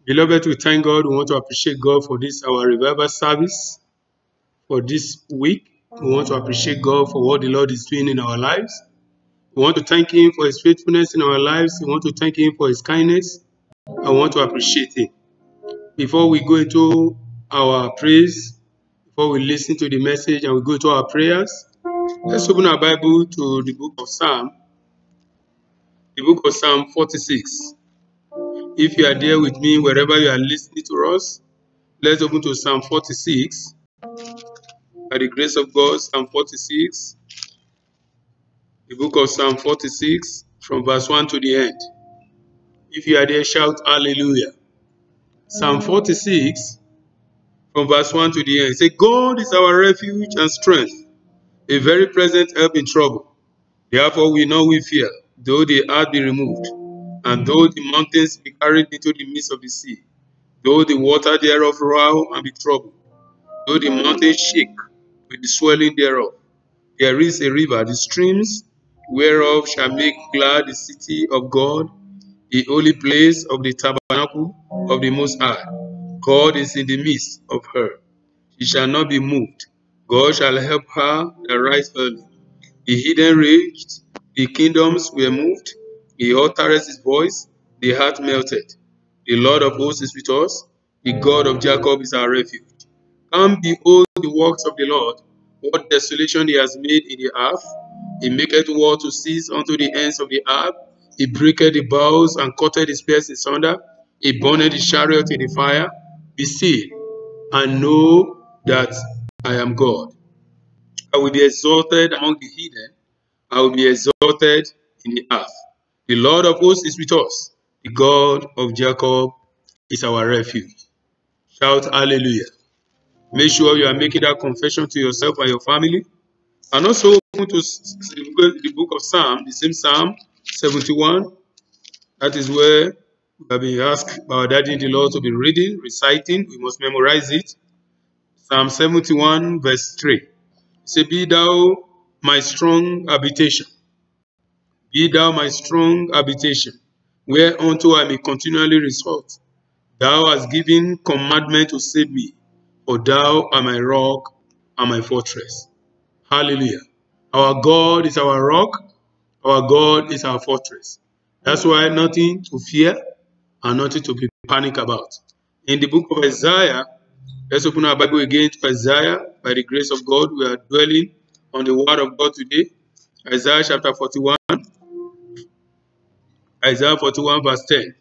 Beloved, we thank God. We want to appreciate God for this, our revival service for this week. We want to appreciate God for what the Lord is doing in our lives. We want to thank Him for His faithfulness in our lives. We want to thank Him for His kindness. I want to appreciate Him. Before we go into our praise, before we listen to the message and we go to our prayers, let's open our Bible to the book of Psalm 46. If you are there with me, wherever you are listening to us, let's open to Psalm 46. By the grace of God, Psalm 46, the book of Psalm 46, from verse 1 to the end. If you are there, shout hallelujah. Psalm 46, from verse 1 to the end. Say, God is our refuge and strength, a very present help in trouble. Therefore we know we fear, though the earth be removed, and though the mountains be carried into the midst of the sea, though the water thereof roar and be troubled, though the mountains shake with the swelling thereof. There is a river, the streams whereof shall make glad the city of God, the holy place of the tabernacle of the Most High. God is in the midst of her. She shall not be moved. God shall help her that rise early. The heathen raged, the kingdoms were moved. He uttered his voice, the heart melted. The Lord of hosts is with us. The God of Jacob is our refuge. Come behold the works of the Lord, what desolation he has made in the earth. He maketh war to cease unto the ends of the earth. He breaketh the bows and cutteth the spears in sunder. He burneth the chariot in the fire. Be still, and know that I am God. I will be exalted among the heathen. I will be exalted in the earth. The Lord of hosts is with us. The God of Jacob is our refuge. Shout hallelujah. Make sure you are making that confession to yourself and your family. And also open to the book of Psalm, the same Psalm 71. That is where we have been asked by our daddy the Lord to be reading, reciting. We must memorize it. Psalm 71 verse 3. Say, be thou my strong habitation. Be thou my strong habitation, whereunto I may continually resort. Thou hast given commandment to save me, for thou art my rock and my fortress. Hallelujah. Our God is our rock. Our God is our fortress. That's why nothing to fear and nothing to be panic about. In the book of Isaiah, let's open our Bible again to Isaiah. By the grace of God, we are dwelling on the word of God today. Isaiah chapter 41. Isaiah 41 verse 10.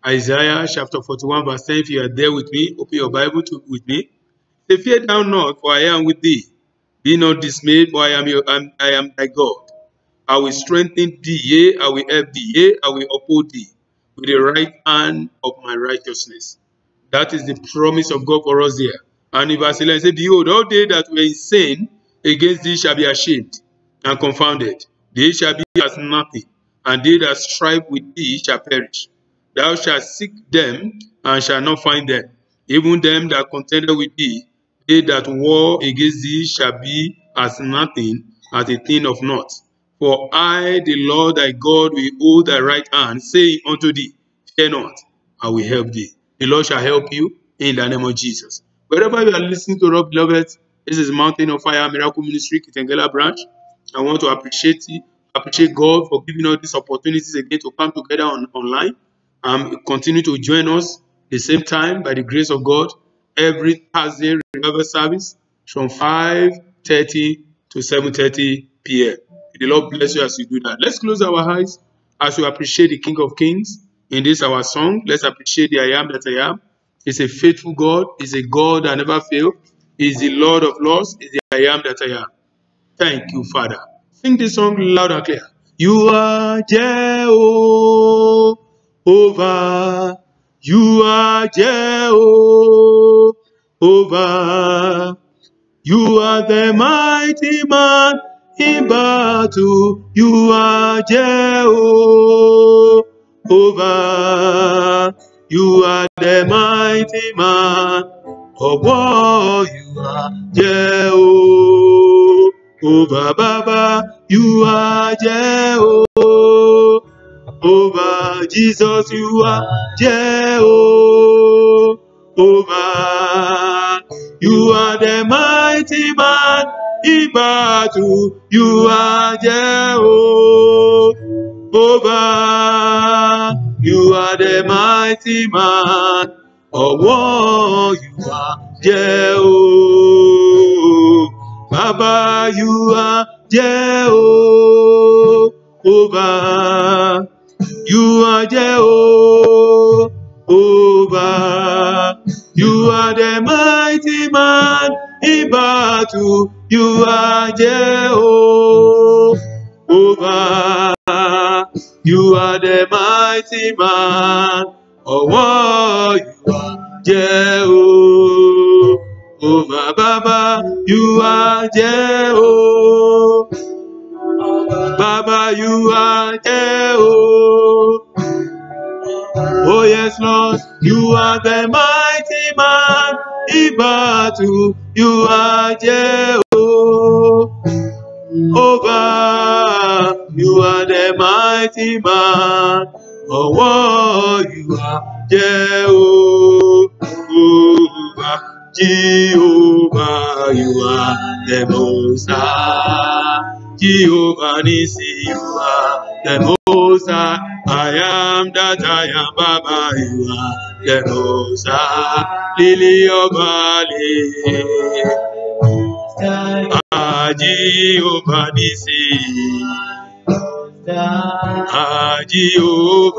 Isaiah chapter 41 verse 10. If you are there with me, open your Bible with me. Say, fear thou not, for I am with thee. Be not dismayed, for I am thy God. I will strengthen thee, yea, I will help thee, yea, I will uphold thee with the right hand of my righteousness. That is the promise of God for us there. And in verse 11, say, behold, all they that were in sin against thee shall be ashamed and confounded. They shall be as nothing, and they that strive with thee shall perish. Thou shalt seek them, and shalt not find them. Even them that contended with thee, they that war against thee shall be as nothing, as a thing of naught. For I, the Lord thy God, will hold thy right hand, saying unto thee, fear not, I will help thee. The Lord shall help you in the name of Jesus. Wherever you are listening to us, beloved, this is Mountain of Fire Miracle Ministry, Kitengela branch. I want to appreciate God for giving us these opportunities again to come together online and continue to join us the same time by the grace of God every Thursday revival service from 5:30 to 7:30 p.m. The Lord bless you as you do that. Let's close our eyes as we appreciate the King of Kings in this our song. Let's appreciate the I am that I am. He's a faithful God. He's a God that never fails. He's the Lord of Lords. He's the I am that I am. Thank you, Father. Sing this song loud and clear. You are Jehovah. You are Jehovah. You are the mighty man in battle. You are Jehovah. You are the mighty man of war. You are Jehovah, Baba. You are Jehovah. Jesus, you are Jehovah. You are the mighty man in battle. You are Jehovah. You are the mighty man. Oh, you are Jehovah. Baba, you are Jehovah. You are Jehovah. You are the mighty man in battle. You are Jehovah. You are the mighty man. Oh, you are Jehovah. Baba, you are Jehovah. Baba, you are Jehovah. Oh yes, Lord, you are the mighty man in battle. You are Jehovah. You are the mighty man. Oh, you are Jehovah. Jehovah, you are the Most High. Jehovah Nissi, you are the Most High. I am that I am, Baba, you are the Most High. Lily of Valley. Jehovah Nissi.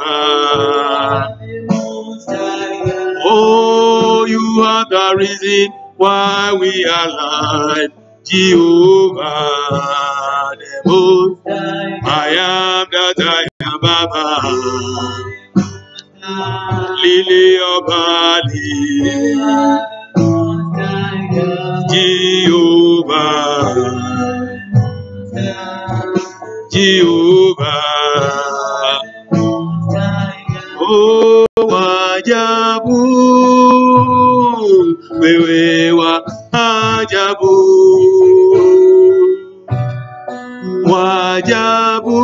Jehovah. Oh, you are the reason why we are alive. Jehovah, the Most I am that I am, Baba. Lily of Valley. Jehovah. Jehovah. Oh, wajabu, wewe wa ajabu, wajabu,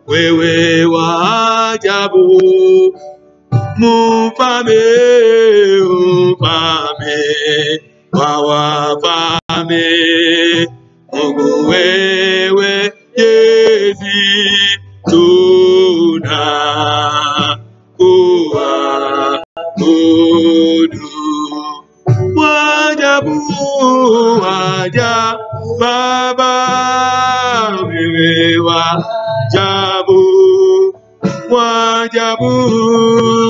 wewe wa ajabu, mfalme, wawafalme, Mungu wewe Yesu tunakuabudu. Wajabu, wajabu, Baba, wewe wajabu, wajabu,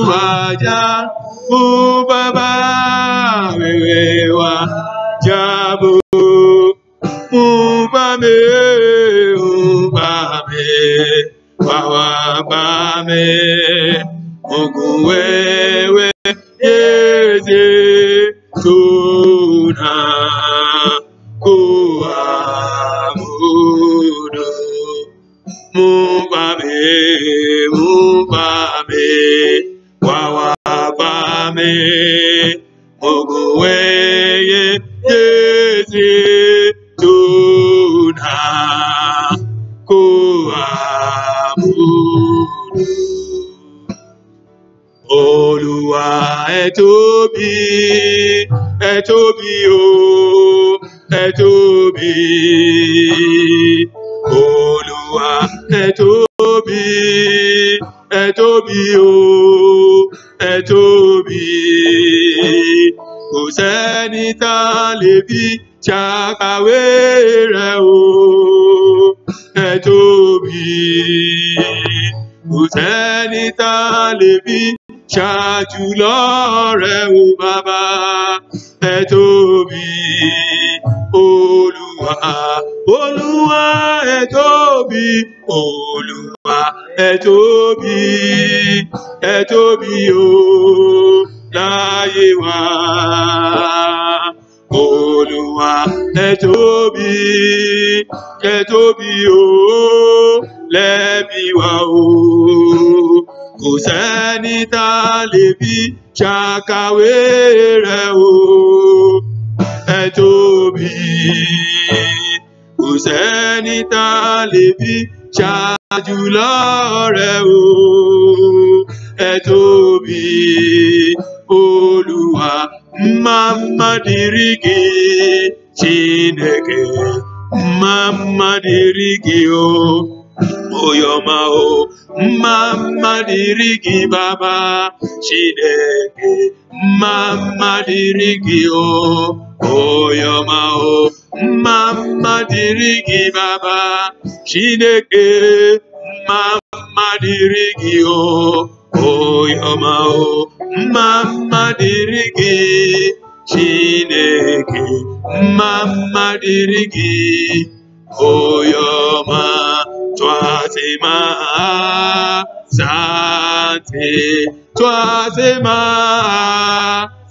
wajabu, Baba, wewe wajabu. Ubame, wawabame, Mungu wewe Yesu tunakuabudu. Mubame, wawabame, Mungu wewe Yesu tunakuabudu. Olúwa ẹ tóbi, ẹ tóbi o, ẹ tóbi. Olúwa ẹ tóbi, ẹ tóbi o, ẹ tóbi. Kò sẹ́ni tá lè fi ṣàkàwé rẹ̀ o, ẹ tóbi. Kò sẹ́ni tá lè fi ṣàjùlọ rẹ̀ o, Bàbá, ẹ tóbi. Olúwa, Olúwa ẹ tóbi, Olúwa ẹ tóbi, ẹ tóbi o láyé wa. Olúwa ẹ tóbi o lẹ́bi wa o. Kò sẹ́ni tá lè fi ṣàkàwé rẹ̀ o. Ẹ tóbi, kò sẹ́ni tá lè fi ṣàkàwé. jùlọ rẹ̀ o, ẹ tóbi Olúwa mamadirigi Chineke mamadirigi o. Oyoma o mamadirigi Baba Chineke mamadirigi o. Oyoma o mamadirigi Baba Chineke mamadirigi o. Oyoma o mamadirigi Chineke mamadirigi Oyoma. Twazema Sante, Twazema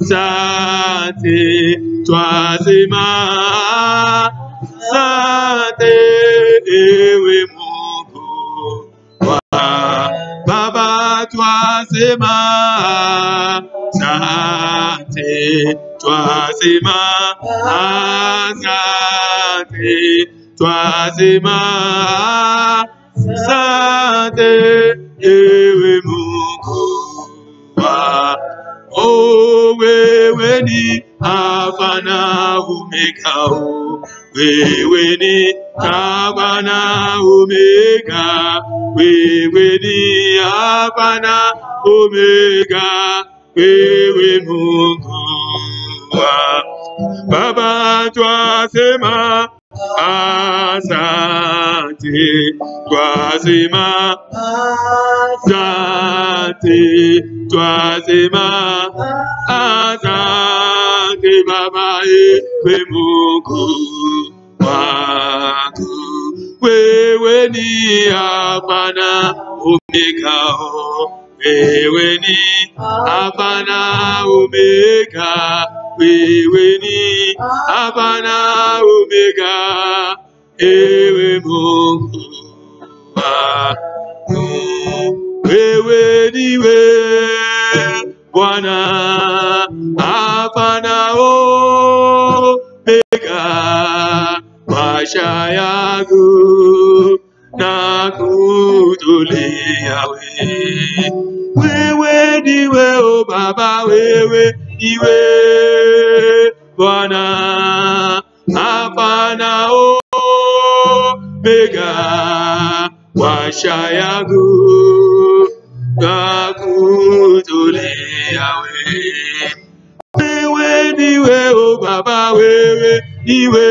Sante, Twazema Sante, ewe Mungu wa Baba. Twazema Sante, Twazema Sante, Twazema Sante, ewe Mungu wa. Oh, wewe ni Alpha na Omega, oh, wewe ni Alpha na Omega, wewe ni Alpha na Omega, wewe Mungu wa. Baba twasema asante, twasema asante, twasema asante Baba, ewe Mungu wangu, wewe ni Alpha na Omega, wewe ni Alpha na Omega, wewe ni Alpha na Omega, ewe Mungu wangu, wewe niwe Bwana Alpha na Omega, maisha yangu nakutolea wewe niwe o Baba, wewe niwe Bwana Alpha na Omega, maisha yangu nakutolea wewe niwe o Baba, wewe niwe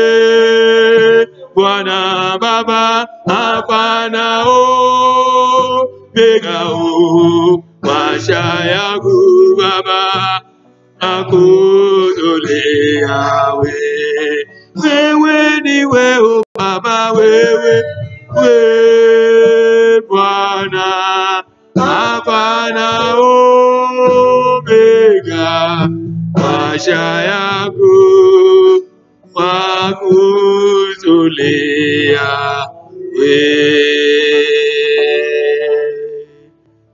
Bwana Baba Alpha na Omega, o maisha yangu Baba nakutolea wewe niwe o Baba, wewe Bwana Alpha na Omega, maisha yangu nakutolea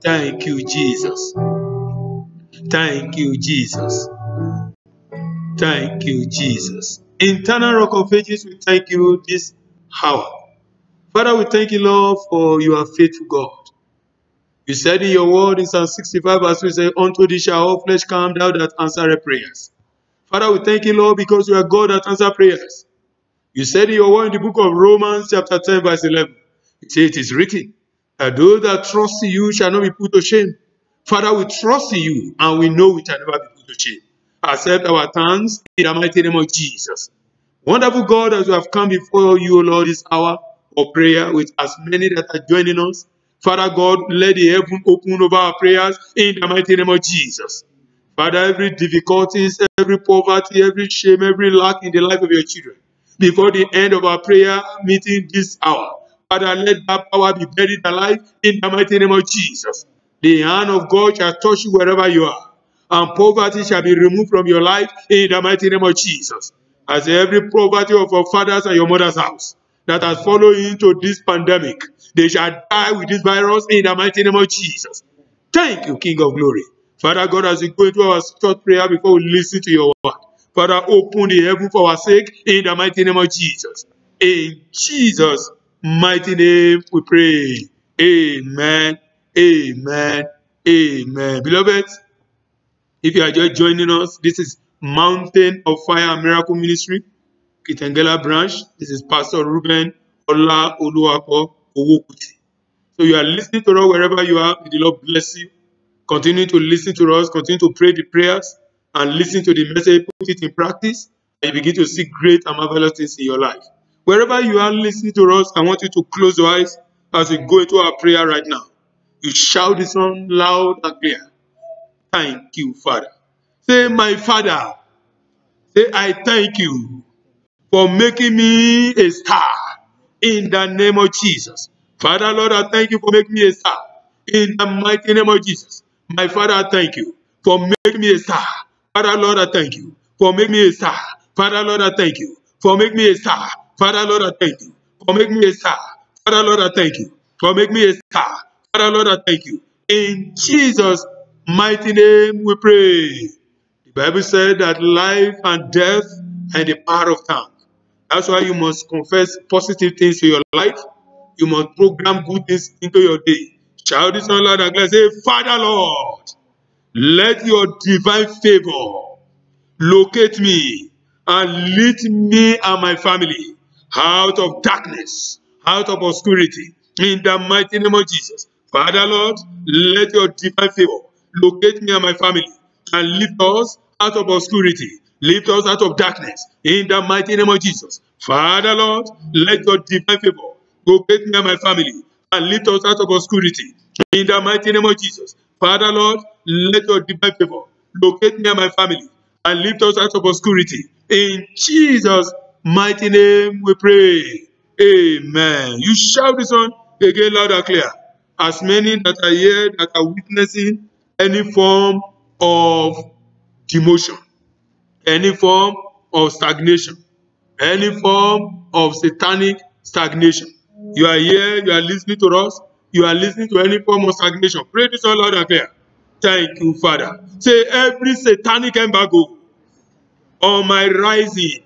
Thank you, Jesus. Thank you, Jesus. Thank you, Jesus. Eternal Rock of Ages, we thank you this hour. Father, we thank you, Lord, for you are faithful God. You said in your word in Psalm 65, verse 3, say, unto thee shall all flesh come, thou that answer prayers. Father, we thank you, Lord, because you are God that answer prayers. You said in your word in the book of Romans, chapter 10, verse 11, you say it is written, that those that trust in you shall not be put to shame. Father, we trust in you, and we know we shall never be put to shame. Accept our thanks in the mighty name of Jesus. Wonderful God, as we have come before you, Lord, this hour of prayer with as many that are joining us. Father God, let the heaven open over our prayers in the mighty name of Jesus. Father, every difficulties, every poverty, every shame, every lack in the life of your children, before the end of our prayer meeting this hour, Father, let that power be buried alive in the mighty name of Jesus. The hand of God shall touch you wherever you are, and poverty shall be removed from your life in the mighty name of Jesus. As every poverty of your father's and your mother's house that has followed into this pandemic, they shall die with this virus in the mighty name of Jesus. Thank you, King of Glory. Father God, as we go into our short prayer before we listen to your word, Father, open the heaven for our sake in the mighty name of Jesus. In Jesus' mighty name we pray. Amen. Amen. Amen. Beloved, if you are just joining us, this is Mountain of Fire and Miracle Ministry, Kitengela branch. This is Pastor Ruben Ola Oluwapo Owokuti. So you are listening to us wherever you are. May the Lord bless you. Continue to listen to us. Continue to pray the prayers and listen to the message. Put it in practice, and you begin to see great and marvelous things in your life. Wherever you are listening to us, I want you to close your eyes as we go into our prayer right now. You shout this one loud and clear. Thank you, Father. Say, my Father. Say, I thank you for making me a star in the name of Jesus. Father, Lord, I thank you for making me a star in the mighty name of Jesus. My Father, I thank you for making me a star. Father, Lord, I thank you for making me a star. Father, Lord, I thank you for making me a star. Father, Lord, I thank you for making me a star. Father, Lord, I thank you for making me a star. Father, Lord, I thank you. In Jesus' mighty name we pray. The Bible said that life and death are in the power of tongue. That's why you must confess positive things to your life. You must program good things into your day. Shout this out loud and clear. Say, Father Lord, let your divine favor locate me and lead me and my family out of darkness, out of obscurity, in the mighty name of Jesus. Father Lord, let your divine favor locate me and my family and lift us out of obscurity, lift us out of darkness, in the mighty name of Jesus. Father Lord, let your divine favor locate me and my family and lift us out of obscurity, in the mighty name of Jesus. Father Lord, let your divine favor locate me and my family and lift us out of obscurity. In Jesus' mighty name we pray. Amen. You shout this one again loud and clear. As many that are here that are witnessing any form of demotion, any form of stagnation, any form of satanic stagnation. You are here, you are listening to us, you are listening to any form of stagnation. Pray this one loud and clear. Thank you, Father. Say, every satanic embargo on my rising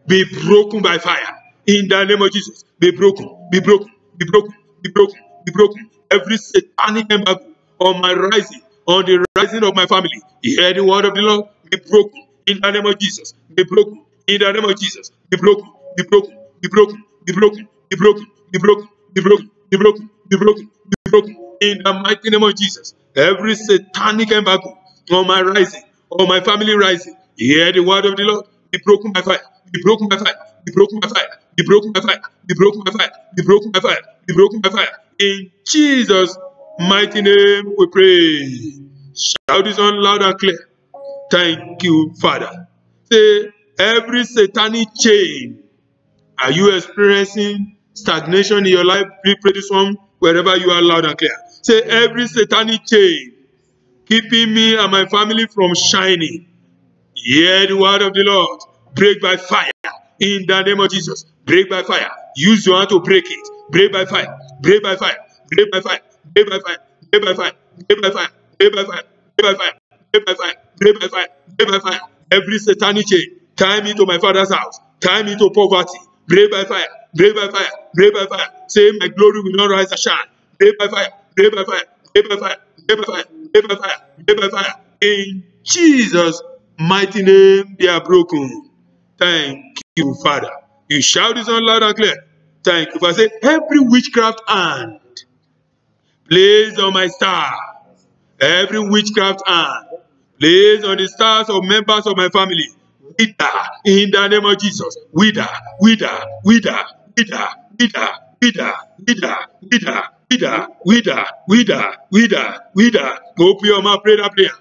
be broken by fire. In the name of Jesus, be broken, be broken, be broken, be broken, be broken. Every satanic embargo on my rising, on the rising of my family, hear the word of the Lord, be broken. In the name of Jesus, be broken. In the name of Jesus, be broken, be broken, be broken, be broken, be broken, be broken, be broken, be broken, be broken, be broken. In the mighty name of Jesus, every satanic embargo on my rising, on my family rising, hear the word of the Lord, be broken by fire, be broken by fire, be broken by fire, be broken by fire, be broken by fire, be broken by fire, be broken by fire. In Jesus' mighty name we pray. Shout this on loud and clear. Thank you, Father. Say, every satanic chain, are you experiencing stagnation in your life? Please pray this one wherever you are loud and clear. Say, every satanic chain keeping me and my family from shining, hear the word of the Lord. Break by fire in the name of Jesus. Break by fire. Use your hand to break it. Break by fire. Break by fire. Break by fire. Break by fire. Break by fire. Break by fire. Break by fire. Break by fire. Break by fire. Break by fire. Break by fire. Every satanic chain tie me to my father's house. Tie me to poverty. Break by fire. Break by fire. Break by fire. Say my glory will not rise and shine. Break by fire. Break by fire. Break by fire. Break by fire. Break by fire. Break by fire. In Jesus' mighty name they are broken. Thank you, Father. You shout this on loud and clear. Thank you, Father. Say, every witchcraft hand placed on my star, every witchcraft hand placed on the stars of members of my family, wither in the name of Jesus. Wither, wither, wither, wither, wither, wither, wither, wither, wither, wither, wither, wither, wither. Open your mouth, pray that prayer.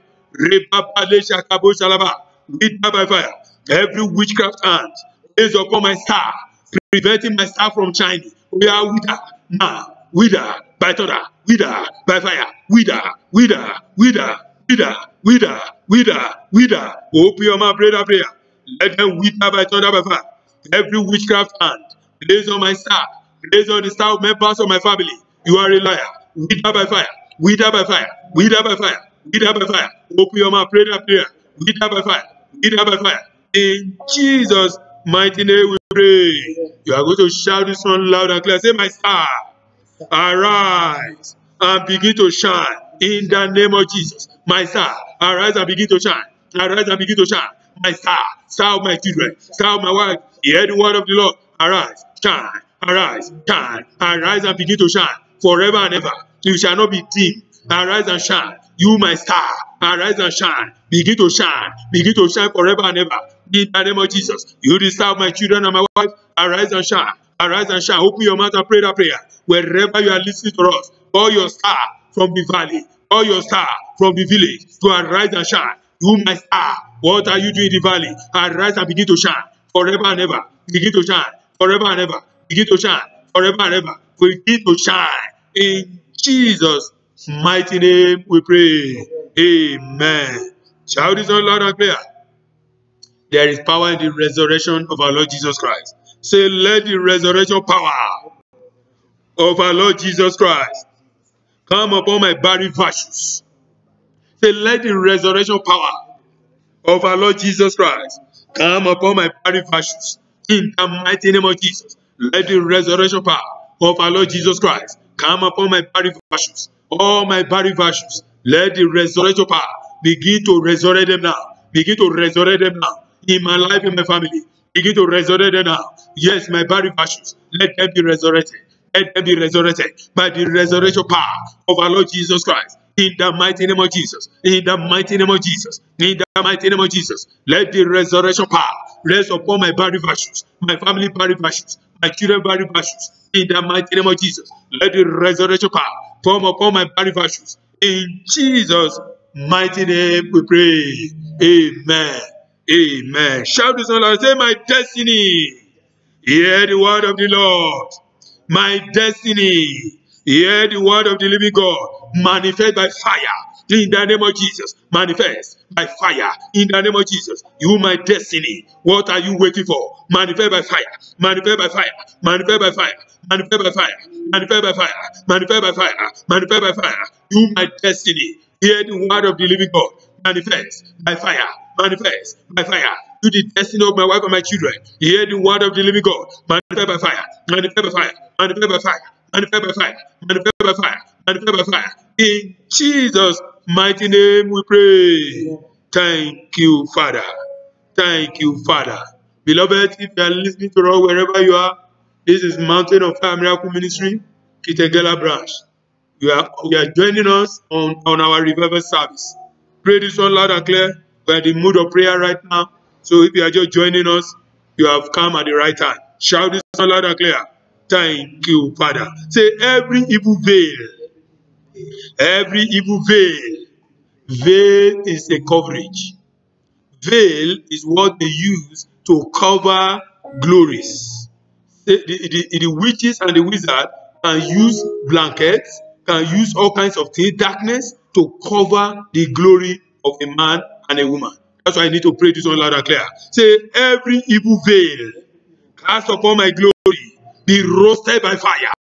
Wither by fire. Every witchcraft hand is upon my star, preventing my star from shining. We are wither now. Wither by thunder. Wither by fire. Wither, wither, wither, wither, wither, wither, wither. Open your mouth, pray that prayer. Let them wither by thunder by fire. Every witchcraft hand placed on my star, placed on the star of members of my family, you are a liar. Wither by fire. Wither by fire. Wither by fire. Wither by fire. Open your mouth, pray that prayer. Wither by fire. Wither by fire. In Jesus' mighty name we pray. You are going to shout this one loud and clear. Say, my star arise and begin to shine in the name of Jesus. My star, arise and begin to shine. Arise and begin to shine. My star of my children, star of my wife, hear the word of the Lord. Arise, shine, arise and begin to shine forever and ever. You shall not be dim. Arise and shine. You, my star, arise and shine. Begin to shine forever and ever. In the name of Jesus. You, the star of my children and my wife, arise and shine. Arise and shine. Open your mouth and pray that prayer. Wherever you are listening to us, call your star from the valley, call your star from the village to arise and shine. You, my star, what are you doing in the valley? Arise and begin to shine forever and ever. Begin to shine forever and ever. Begin to shine forever and ever. Begin to shine. In Jesus' mighty name we pray. Amen. Shout this out loud and clear. There is power in the resurrection of our Lord Jesus Christ. Say, let the resurrection power of our Lord Jesus Christ come upon my barren virtues. Say, let the resurrection power of our Lord Jesus Christ come upon my barren virtues. In the mighty name of Jesus, let the resurrection power of our Lord Jesus Christ come upon my barren virtues. All my barren virtues, let the resurrection power begin to resurrect them now. Begin to resurrect them now. In my life, in my family, begin to resurrect them now. Yes, my barren virtues, let them be resurrected. Let them be resurrected by the resurrection power of our Lord Jesus Christ. In the mighty name of Jesus. In the mighty name of Jesus. In the mighty name of Jesus. Let the resurrection power rest upon my body virtues, my family body virtues, my children body virtues. In the mighty name of Jesus. Let the resurrection power come upon my body virtues. In Jesus' mighty name we pray. Amen. Amen. Shout this out and say, my destiny. Hear the word of the Lord. My destiny. Hear the word of the living God. Manifest by fire. In the name of Jesus. Manifest by fire. In the name of Jesus. You, my destiny. What are you waiting for? Manifest by fire. Manifest by fire. Manifest by fire. Manifest by fire. Manifest by fire. Manifest by fire. Manifest by fire. You, my destiny. Hear the word of the living God. Manifest by fire. Manifest by fire. To the destiny of my wife and my children. Hear the word of the living God. Manifest by fire. Manifest by fire. Manifest by fire. Manifest by fire. Manifest by fire. Manifest by fire. In Jesus' mighty name we pray. Thank you, Father. Thank you, Father. Beloved, if you are listening to us wherever you are, this is Mountain of Fire Miracle Ministry, Kitengela branch. You are joining us on our revival service. Pray this one loud and clear. We are in the mood of prayer right now. So if you are just joining us, you have come at the right time. Shout this one loud and clear. Thank you, Father. Say, every evil veil. Every evil veil. Veil is a coverage. Veil is what they use to cover glories. The witches and the wizards can use blankets, can use all kinds of things, darkness, to cover the glory of a man and a woman. That's why I need to pray this one loud and clear. Say, every evil veil cast upon my glory, be roasted by fire.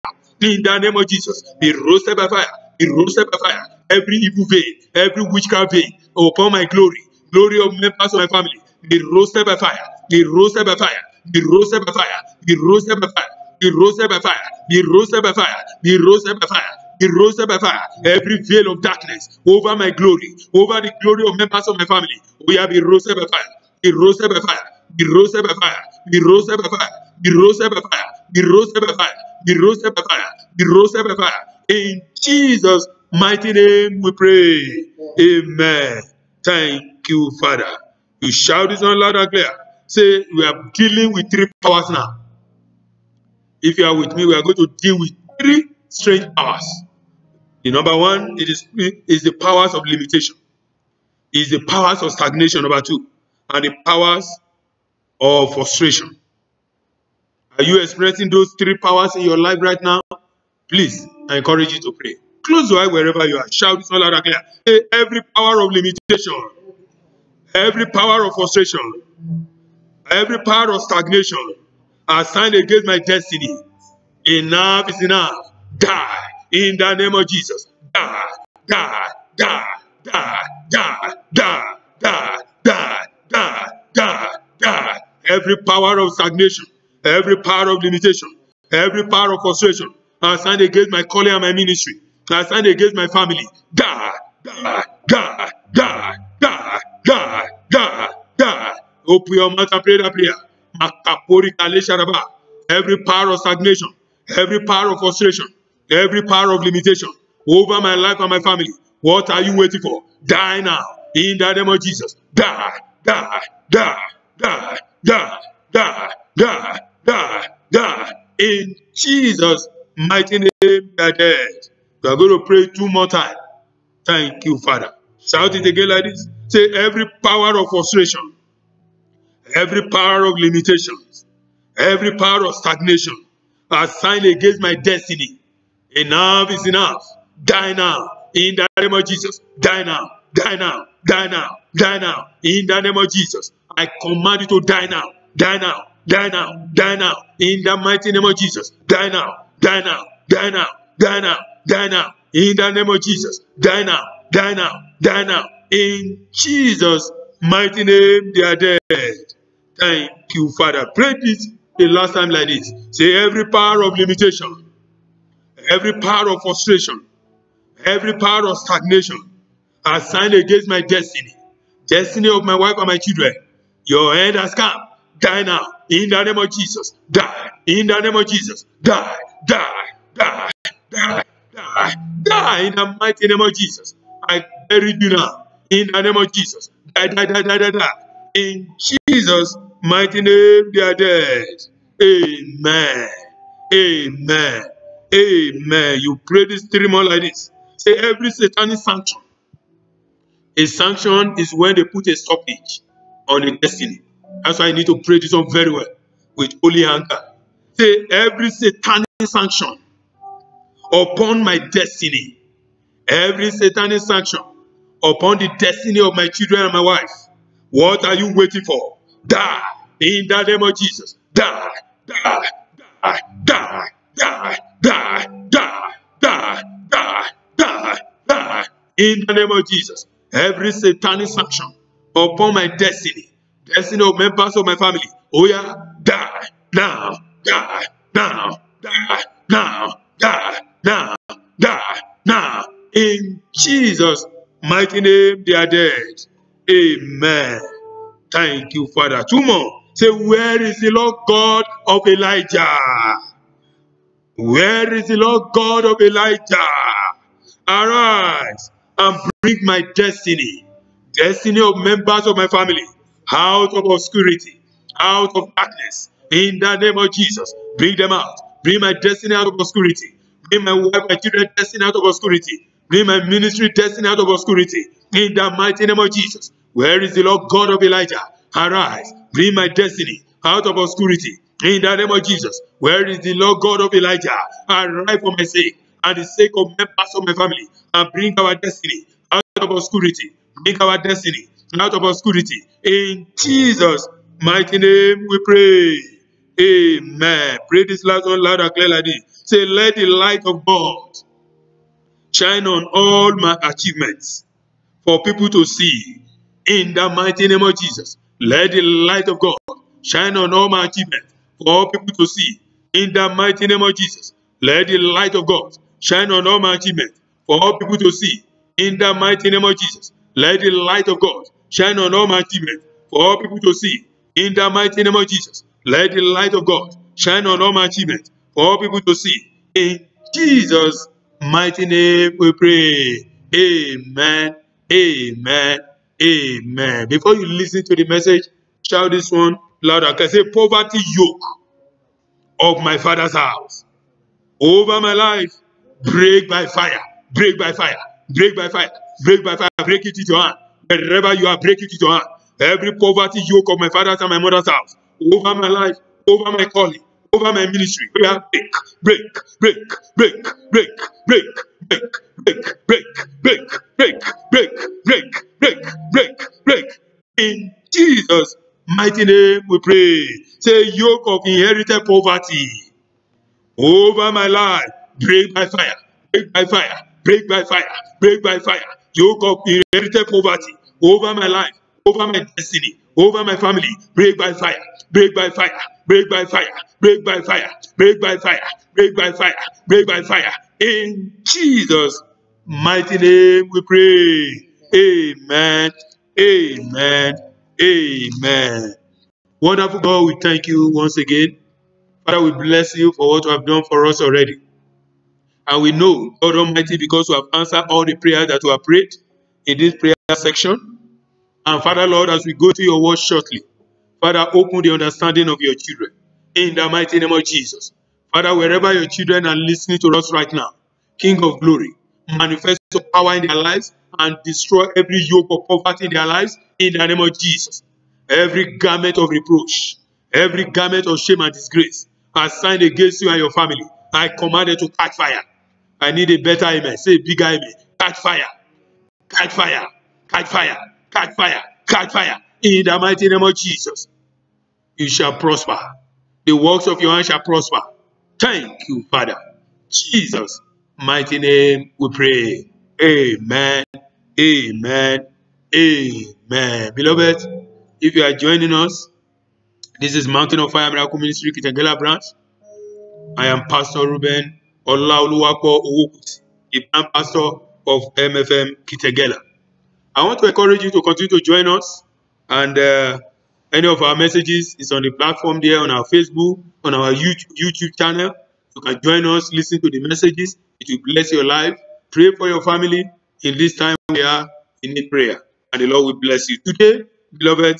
In the name of Jesus, be roasted by fire. Be roasted by fire. Every evil veil, every witchcraft veil upon my glory, glory of members of my family, be roasted by fire. Be roasted by fire. Be roasted by fire. Be roasted by fire. Be roasted by fire. Be roasted by fire. Be roasted by fire. Be roasted by fire. Every veil of darkness over my glory, over the glory of members of my family, we are be roasted by fire. Be roasted by fire. Be roasted by fire. Be roasted by fire. Be roasted by fire. Be roasted by fire. Be roasted by fire. Be roasted by fire. In Jesus' mighty name we pray. Amen. Thank you, Father. You shout this one loud and clear. Say, we are dealing with three powers now. If you are with me, we are going to deal with three strange powers. The number one, it is the powers of limitation. It is the powers of stagnation, number two. And the powers of frustration. Are you experiencing those three powers in your life right now? Please, I encourage you to pray. Close your eye wherever you are. Shout this one loud and clear. Say, every power of limitation, every power of frustration, every power of stagnation assigned against my destiny. Enough is enough. Die in the name of Jesus. Die, die, die, die, die, die, die, die, die, die, die. Every power of stagnation, every power of limitation, every power of frustration assigned against my calling and my ministry, assigned against my family, die, die, die, die, die, die, die, die. Open your mouth and pray that prayer. Every power of stagnation, every power of frustration, every power of limitation over my life and my family, what are you waiting for? Die now. In the name of Jesus. Die, die, die, die, die, die, die, die, die. In Jesus' mighty name, we are dead. We are going to pray 2 more times. Thank you, Father. Shout it again like this. Say, every power of frustration, every power of limitations, every power of stagnation assigned against my destiny. Enough is enough. Die now. In the name of Jesus. Die now. Die now. Die now. Die now. In the name of Jesus. I command you to die now. Die now. Die now. Die now. In the mighty name of Jesus. Die now. Die now. Die now. Die now. Die now. In the name of Jesus. Die now. Die now. Die now. In Jesus' mighty name, they are dead. Thank you, Father. Pray this the last time like this. Say, every power of limitation, every power of frustration, every power of stagnation assigned against my destiny, destiny of my wife and my children, your end has come. Die now. In the name of Jesus. Die. In the name of Jesus. Die. Die. Die. Die. Die. Die. In the mighty name of Jesus. I bury you now. In the name of Jesus. Die. Die. Die. Die. Die. Die. In Jesus' mighty name, they are dead. Amen. Amen. Amen. You pray this 3 more like this. Say, every satanic sanction. A sanction is when they put a stoppage on a destiny. That's why I need to pray this one very well with holy anger. Say, every satanic sanction upon my destiny, every satanic sanction upon the destiny of my children and my wife, what are you waiting for? Die. In the name of Jesus. Die. Die. Die. Die. Die. Die. Die. Die. Die. Die. Die. In the name of Jesus. Every satanic sanction upon my destiny, destiny of members of my family, oh yeah, die now, die now, die now, die now, die now. In Jesus' mighty name, they are dead. Amen. Thank you, Father. 2 more. Say, where is the Lord God of Elijah? Where is the Lord God of Elijah? Arise and bring my destiny, destiny of members of my family, out of obscurity, out of darkness. In the name of Jesus, bring them out. Bring my destiny out of obscurity. Bring my wife, my children, destiny out of obscurity. Bring my ministry, destiny out of obscurity. In the mighty name of Jesus. Where is the Lord God of Elijah? Arise, bring my destiny out of obscurity. In the name of Jesus. Where is the Lord God of Elijah? Arise for my sake and the sake of members of my family, and bring our destiny out of obscurity. Bring our destiny out of obscurity. In Jesus' mighty name we pray. Amen. Pray this last one loud and clear like this. Say, let the light of God shine on all my achievements for people to see. In the mighty name of Jesus. Let the light of God shine on all my achievements for all people to see. In the mighty name of Jesus. Let the light of God shine on all my achievements for all people to see. In the mighty name of Jesus. Let the light of God shine on all my achievements for all people to see. In the mighty name of Jesus. Let the light of God shine on all my achievements for all people to see. In Jesus' mighty name we pray. Amen. Amen. Amen. Before you listen to the message, shout this one louder. Can say, poverty yoke of my father's house over my life, break by fire, break by fire, break by fire, break by fire, break it with your hand. Wherever you are, break it with your hand. Every poverty yoke of my father's and my mother's house over my life, over my calling, over my ministry, break, break, break, break, break, break, break, break, break, break, break, break, break, break, break, break. In Jesus' mighty name we pray. Say, yoke of inherited poverty over my life, break by fire, break by fire, break by fire, break by fire. Yoke of inherited poverty over my life, over my destiny, over my family, break by fire, break by fire, break by fire, break by fire, break by fire, break by fire, break by fire. In Jesus' mighty name we pray. Amen. Amen. Amen. Wonderful God, we thank you once again. Father, we bless you for what you have done for us already. And we know, God Almighty, because you have answered all the prayers that we have prayed in this prayer section. And Father, Lord, as we go to your word shortly, Father, open the understanding of your children. In the mighty name of Jesus. Father, wherever your children are listening to us right now, King of glory, manifest your power in their lives and destroy every yoke of poverty in their lives in the name of Jesus. Every garment of reproach, every garment of shame and disgrace assigned against you and your family, I command it to catch fire. I need a better amen. Say a bigger amen. Catch fire. Catch fire. Catch fire. Catch fire. Catch fire. In the mighty name of Jesus, you shall prosper. The works of your hand shall prosper. Thank you, Father. Jesus' mighty name we pray. Amen. Amen. Amen. Beloved, if you are joining us, this is Mountain of Fire Miracle Ministry, Kitengela branch. I am Pastor Ruben Olaoluwapo Owokuti, the brand pastor of MFM Kitengela. I want to encourage you to continue to join us, and any of our messages is on the platform there, on our Facebook, on our YouTube channel. You can join us, listen to the messages. It will bless your life. Pray for your family. In this time we are in prayer, and the Lord will bless you. Today, beloved,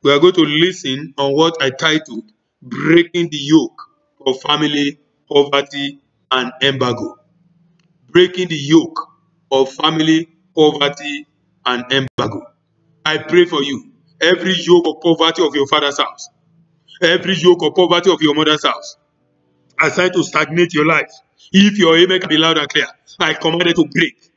we are going to listen on what I titled Breaking the Yoke of Family, Poverty, and Embargo. Breaking the yoke of family, poverty, and embargo. I pray for you. Every yoke of poverty of your father's house, every yoke of poverty of your mother's house, assigned to stagnate your life. If your amen can be loud and clear, I command it to break.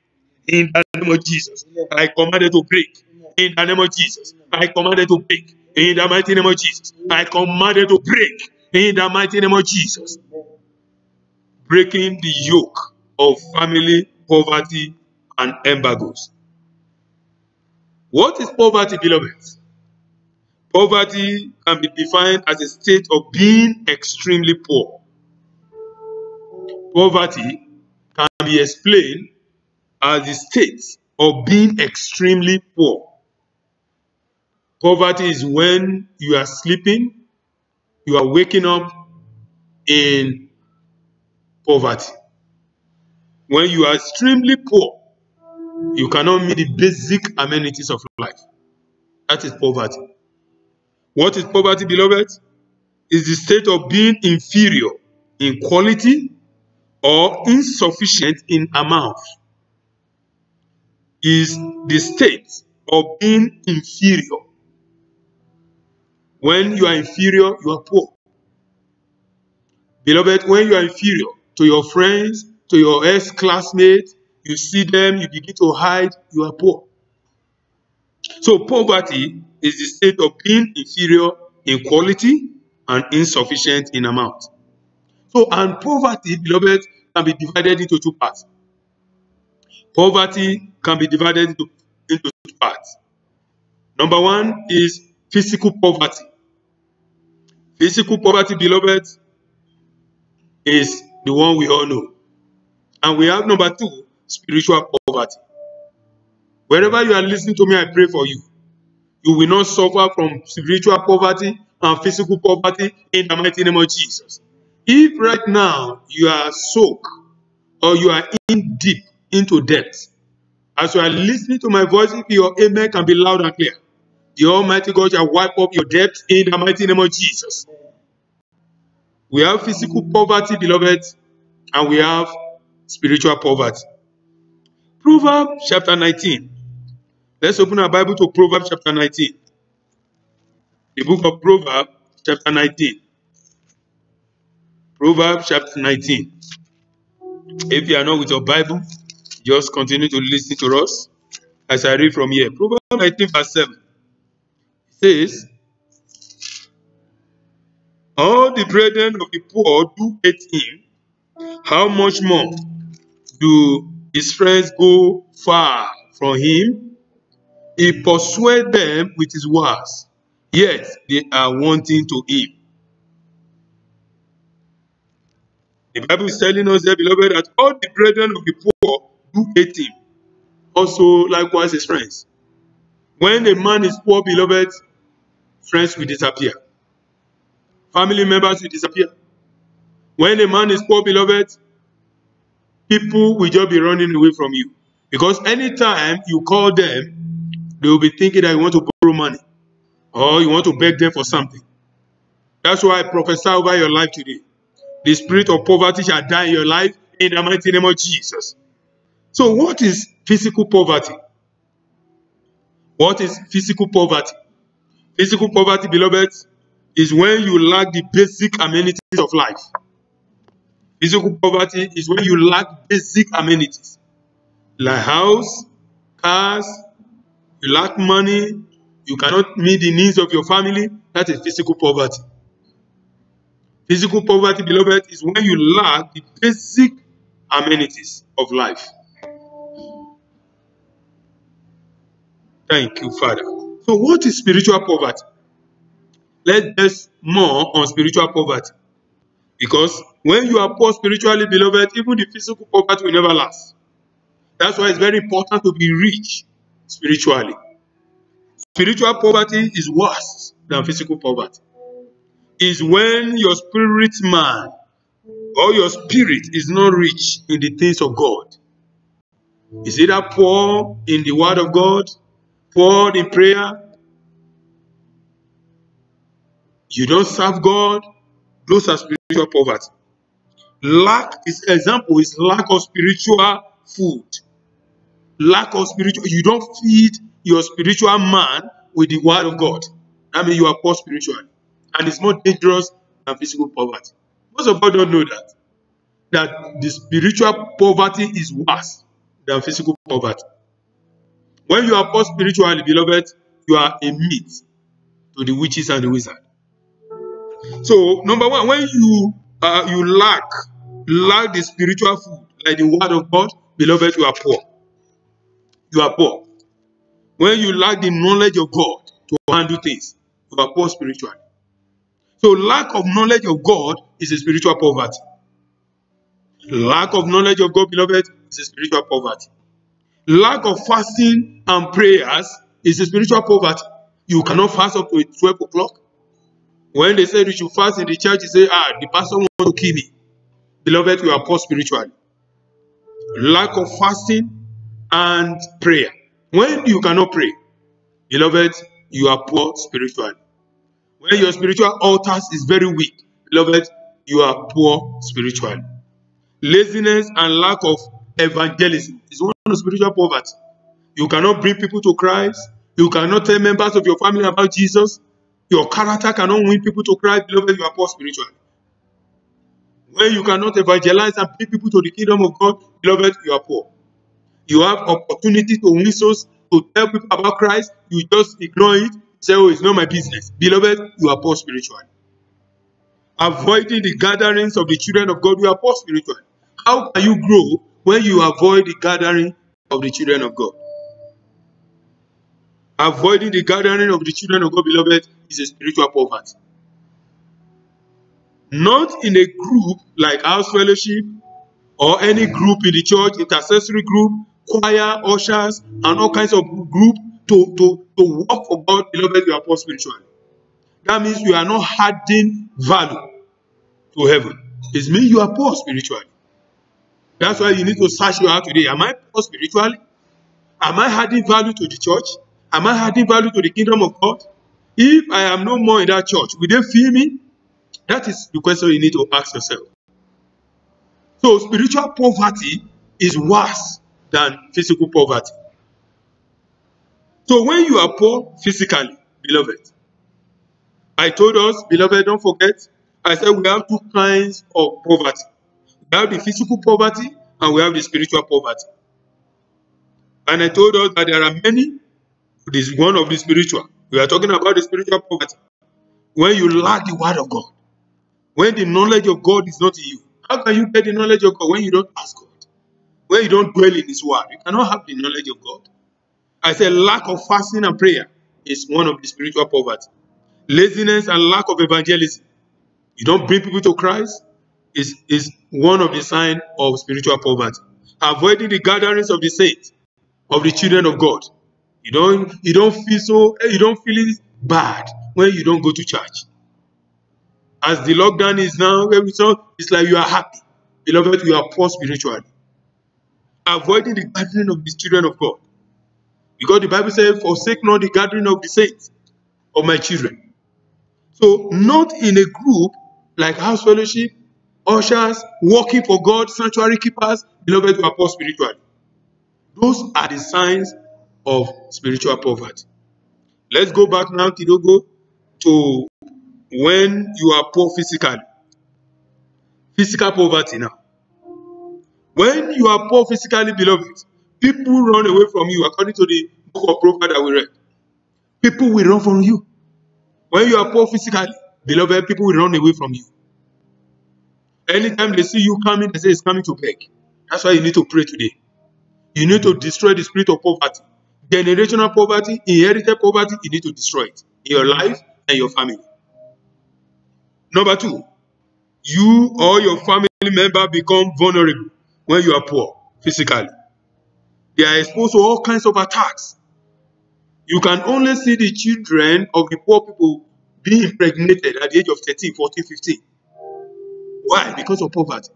In the name of Jesus, I command it to break. In the name of Jesus, I command it to break. In the mighty name of Jesus, I command it to break. In the mighty name of Jesus. Breaking the yoke of family, poverty, and embargoes. What is poverty, beloved? Poverty can be defined as a state of being extremely poor. Poverty can be explained as the state of being extremely poor. Poverty is when you are sleeping, you are waking up in poverty. When you are extremely poor, you cannot meet the basic amenities of life. That is poverty. What is poverty, beloved? Is the state of being inferior in quality or insufficient in amount. Is the state of being inferior. When you are inferior, you are poor. Beloved, when you are inferior to your friends, to your ex-classmates, you see them, you begin to hide, you are poor. So poverty is the state of being inferior in quality and insufficient in amount. So, and poverty, beloved, can be divided into two parts. Poverty can be divided into two parts. Number one is physical poverty. Physical poverty, beloved, is the one we all know. And we have number two, spiritual poverty. Wherever you are listening to me, I pray for you. You will not suffer from spiritual poverty and physical poverty in the mighty name of Jesus. If right now you are soaked or you are in deep into debt, as you are listening to my voice, if your amen can be loud and clear, the Almighty God shall wipe up your debt in the mighty name of Jesus. We have physical poverty, beloved, and we have spiritual poverty. Proverbs chapter 19. Let's open our Bible to Proverbs chapter 19. The book of Proverbs chapter 19. Proverbs chapter 19. If you are not with your Bible, just continue to listen to us as I read from here. Proverbs 19 verse 7. It says, all the brethren of the poor do hate him. How much more do his friends go far from him? He persuades them with his words, yet they are wanting to him. The Bible is telling us there, beloved, that all the brethren of the poor do hate him. Also, likewise, his friends. When a man is poor, beloved, friends will disappear. Family members will disappear. When a man is poor, beloved, people will just be running away from you. Because anytime you call them, they will be thinking that you want to borrow money or you want to beg them for something. That's why I prophesy over your life today. The spirit of poverty shall die in your life in the mighty name of Jesus. So what is physical poverty? What is physical poverty? Physical poverty, beloved, is when you lack the basic amenities of life. Physical poverty is when you lack basic amenities. Like house, cars, you lack money, you cannot meet the needs of your family. That is physical poverty. Physical poverty, beloved, is when you lack the basic amenities of life. Thank you, Father. So what is spiritual poverty? Let's get more on spiritual poverty. Because when you are poor spiritually, beloved, even the physical poverty will never last. That's why it's very important to be rich spiritually. Spiritual poverty is worse than physical poverty. Is when your spirit man or your spirit is not rich in the things of God. Is either poor in the word of God, poor in prayer, you don't serve God, those are spiritual poverty. Lack is example is lack of spiritual food. Lack of spiritual, you don't feed your spiritual man with the word of God. That means you are poor spiritually. And it's more dangerous than physical poverty. Most of us don't know that the spiritual poverty is worse than physical poverty. When you are poor spiritually, beloved, you are a meat to the witches and the wizards. So, number one, when you lack the spiritual food, like the word of God, beloved, you are poor. You are poor. When you lack the knowledge of God to handle things, you are poor spiritually. So lack of knowledge of God is a spiritual poverty. Lack of knowledge of God, beloved, is a spiritual poverty. Lack of fasting and prayers is a spiritual poverty. You cannot fast up to 12 o'clock. When they say you should fast in the church, you say, the pastor wants to kill me. Beloved, you are poor spiritually. Lack of fasting and prayer. When you cannot pray, beloved, you are poor spiritually. When your spiritual altars is very weak, beloved, you are poor spiritually. Laziness and lack of evangelism is one of spiritual poverty. You cannot bring people to Christ. You cannot tell members of your family about Jesus. Your character cannot win people to Christ, beloved, you are poor spiritually. When you cannot evangelize and bring people to the kingdom of God, beloved, you are poor. You have opportunity to win souls, to tell people about Christ, you just ignore it, say, oh, it's not my business. Beloved, you are poor spiritually. Avoiding the gatherings of the children of God, you are poor spiritually. How can you grow when you avoid the gathering of the children of God? Avoiding the gathering of the children of God, beloved, is a spiritual poverty. Not in a group like house fellowship or any group in the church, intercessory group, choir, ushers, and all kinds of group to work for God, beloved, you are poor spiritually. That means you are not adding value to heaven. It means you are poor spiritually. That's why you need to search your heart today. Am I poor spiritually? Am I adding value to the church? Am I adding value to the kingdom of God? If I am no more in that church, will they feel me? That is the question you need to ask yourself. So spiritual poverty is worse than physical poverty. So when you are poor physically, beloved, I told us, beloved, don't forget, I said we have two kinds of poverty. We have the physical poverty and we have the spiritual poverty. And I told us that there are many. This is one of the spiritual. We are talking about the spiritual poverty. When you lack the word of God, when the knowledge of God is not in you, how can you get the knowledge of God when you don't ask God? When you don't dwell in His word, you cannot have the knowledge of God. I said lack of fasting and prayer is one of the spiritual poverty. Laziness and lack of evangelism. You don't bring people to Christ. is one of the signs of spiritual poverty. Avoiding the gatherings of the saints, of the children of God. You don't feel it bad when you don't go to church. As the lockdown is now, it's like you are happy. Beloved, you are poor spiritually. Avoiding the gathering of the children of God. Because the Bible says, forsake not the gathering of the saints, of my children. So, not in a group like house fellowship, ushers, working for God, sanctuary keepers. Beloved, you are poor spiritually. Those are the signs of spiritual poverty. Let's go back now, Kidogo, to when you are poor physically. Physical poverty now. When you are poor physically, beloved, people run away from you according to the book of Proverbs that we read. People will run from you. When you are poor physically, beloved, people will run away from you. Anytime they see you coming, they say it's coming to beg. That's why you need to pray today. You need to destroy the spirit of poverty. Generational poverty, inherited poverty, you need to destroy it in your life and your family. Number 2, you or your family member become vulnerable when you are poor physically. They are exposed to all kinds of attacks. You can only see the children of the poor people being impregnated at the age of 13, 14, 15. Why? Because of poverty.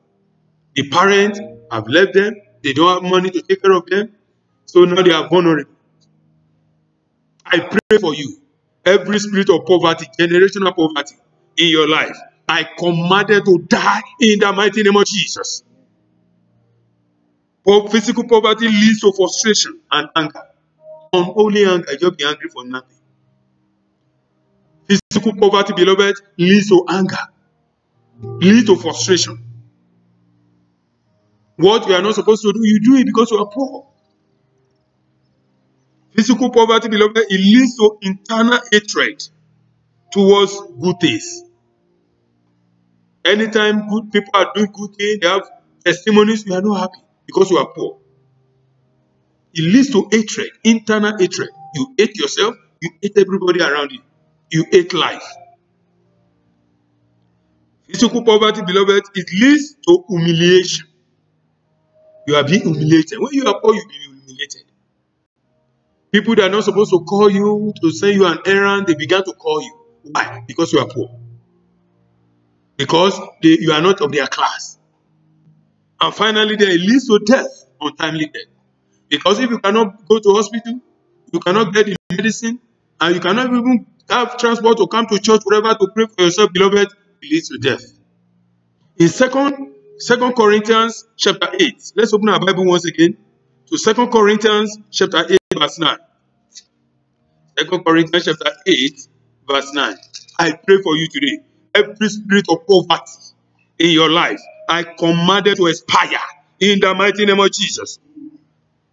The parents have left them. They don't have money to take care of them. So now they are vulnerable. I pray for you. Every spirit of poverty, generational poverty in your life, I command it to die in the mighty name of Jesus. Physical poverty leads to frustration and anger. Unholy anger, you'll be angry for nothing. Physical poverty, beloved, leads to anger, leads to frustration. What you are not supposed to do, you do it because you are poor. Physical poverty, beloved, it leads to internal hatred towards good things. Anytime good people are doing good things, they have testimonies, you are not happy because you are poor. It leads to hatred, internal hatred. You hate yourself, you hate everybody around you. You hate life. Physical poverty, beloved, it leads to humiliation. You are being humiliated. When you are poor, you will be humiliated. People that are not supposed to call you to send you an errand, they began to call you. Why? Because you are poor. Because you are not of their class. And finally, there leads to death, untimely death. Because if you cannot go to hospital, you cannot get the medicine, and you cannot even have transport to come to church, whatever, to pray for yourself, beloved, it leads to death. In 2 Corinthians chapter 8, let's open our Bible once again to 2 Corinthians chapter 8, verse 9. 2 Corinthians chapter 8, verse 9. I pray for you today. Every spirit of poverty in your life, I command it to expire in the mighty name of Jesus.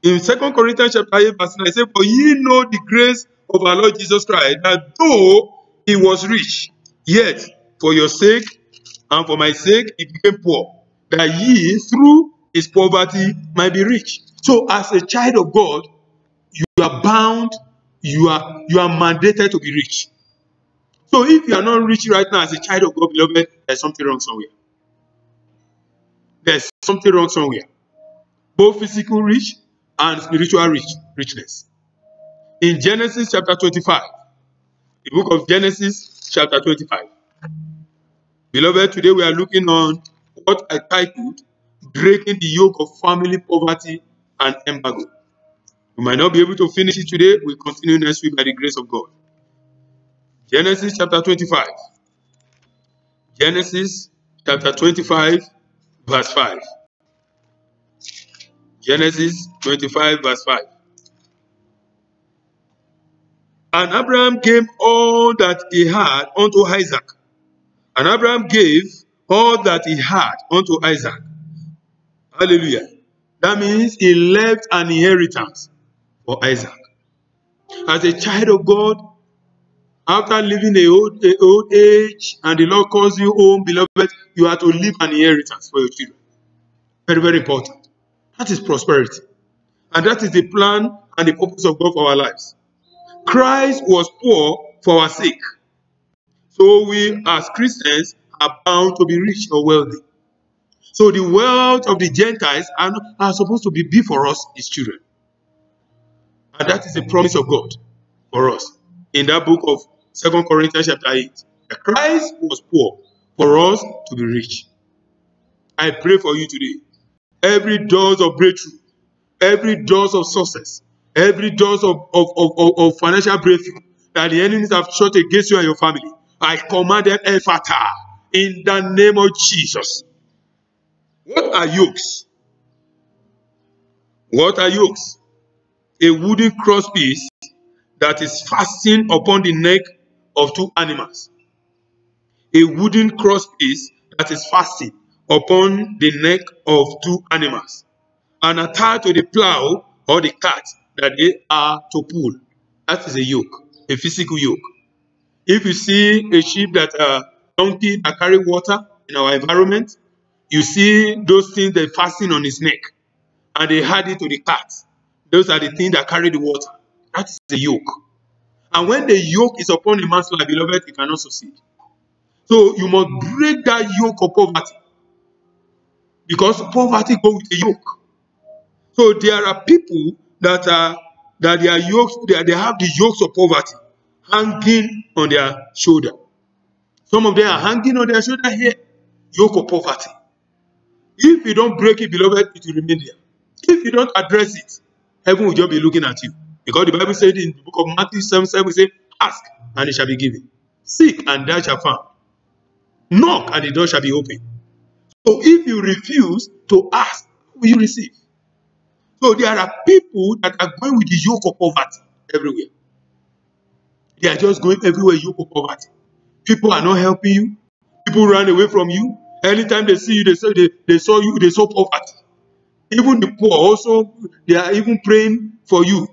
In 2 Corinthians chapter 8, verse 9, I say, for ye know the grace of our Lord Jesus Christ, that though he was rich, yet for your sake and for my sake he became poor, that ye through his poverty might be rich. So as a child of God, you are bound, you are mandated to be rich. So if you are not rich right now as a child of God, beloved, there's something wrong somewhere. There's something wrong somewhere. Both physical rich and spiritual richness. In Genesis chapter 25, the book of Genesis chapter 25. Beloved, today we are looking on what I titled, Breaking the Yoke of Family Poverty and Embargo. We might not be able to finish it today. We'll continue next week by the grace of God. Genesis chapter 25. Genesis chapter 25, verse 5. Genesis 25, verse 5. And Abraham gave all that he had unto Isaac. And Abraham gave all that he had unto Isaac. Hallelujah. That means he left an inheritance for Isaac. As a child of God, after living a old age and the Lord calls you home, beloved, you have to leave an inheritance for your children. Very, very important. That is prosperity. And that is the plan and the purpose of God for our lives. Christ was poor for our sake. So we as Christians are bound to be rich or wealthy. So the wealth of the Gentiles are supposed to be for us, his children. And that is a promise of God for us. In that book of 2 Corinthians chapter 8, Christ was poor for us to be rich. I pray for you today. Every doors of breakthrough, every doors of success, every doors of financial breakthrough that the enemies have shut against you and your family, I command them Ephata in the name of Jesus. What are yokes? What are yokes? A wooden crosspiece that is fastened upon the neck of two animals. A wooden crosspiece that is fastened upon the neck of two animals and attached to the plow or the cart that they are to pull. That is a yoke, a physical yoke. If you see a sheep donkey that carry water in our environment, you see those things they fasten on his neck and they add it to the cart. Those are the things that carry the water. That is the yoke. And when the yoke is upon a man's life, beloved, he cannot succeed. So you must break that yoke of poverty. Because poverty goes with a yoke. So there are people that they are yokes, they have the yokes of poverty hanging on their shoulder. Some of them are hanging on their shoulder here, yoke of poverty. If you don't break it, beloved, it will remain there. If you don't address it, heaven will just be looking at you. Because the Bible said in the book of Matthew 7:7, we say, ask and it shall be given. Seek and thou shalt find. Knock and the door shall be opened. So if you refuse to ask, will you receive? So there are people that are going with the yoke of poverty everywhere. They are just going everywhere, yoke of poverty. People are not helping you. People run away from you. Anytime they see you, they say they saw you, they saw poverty. Even the poor also, they are even praying for you.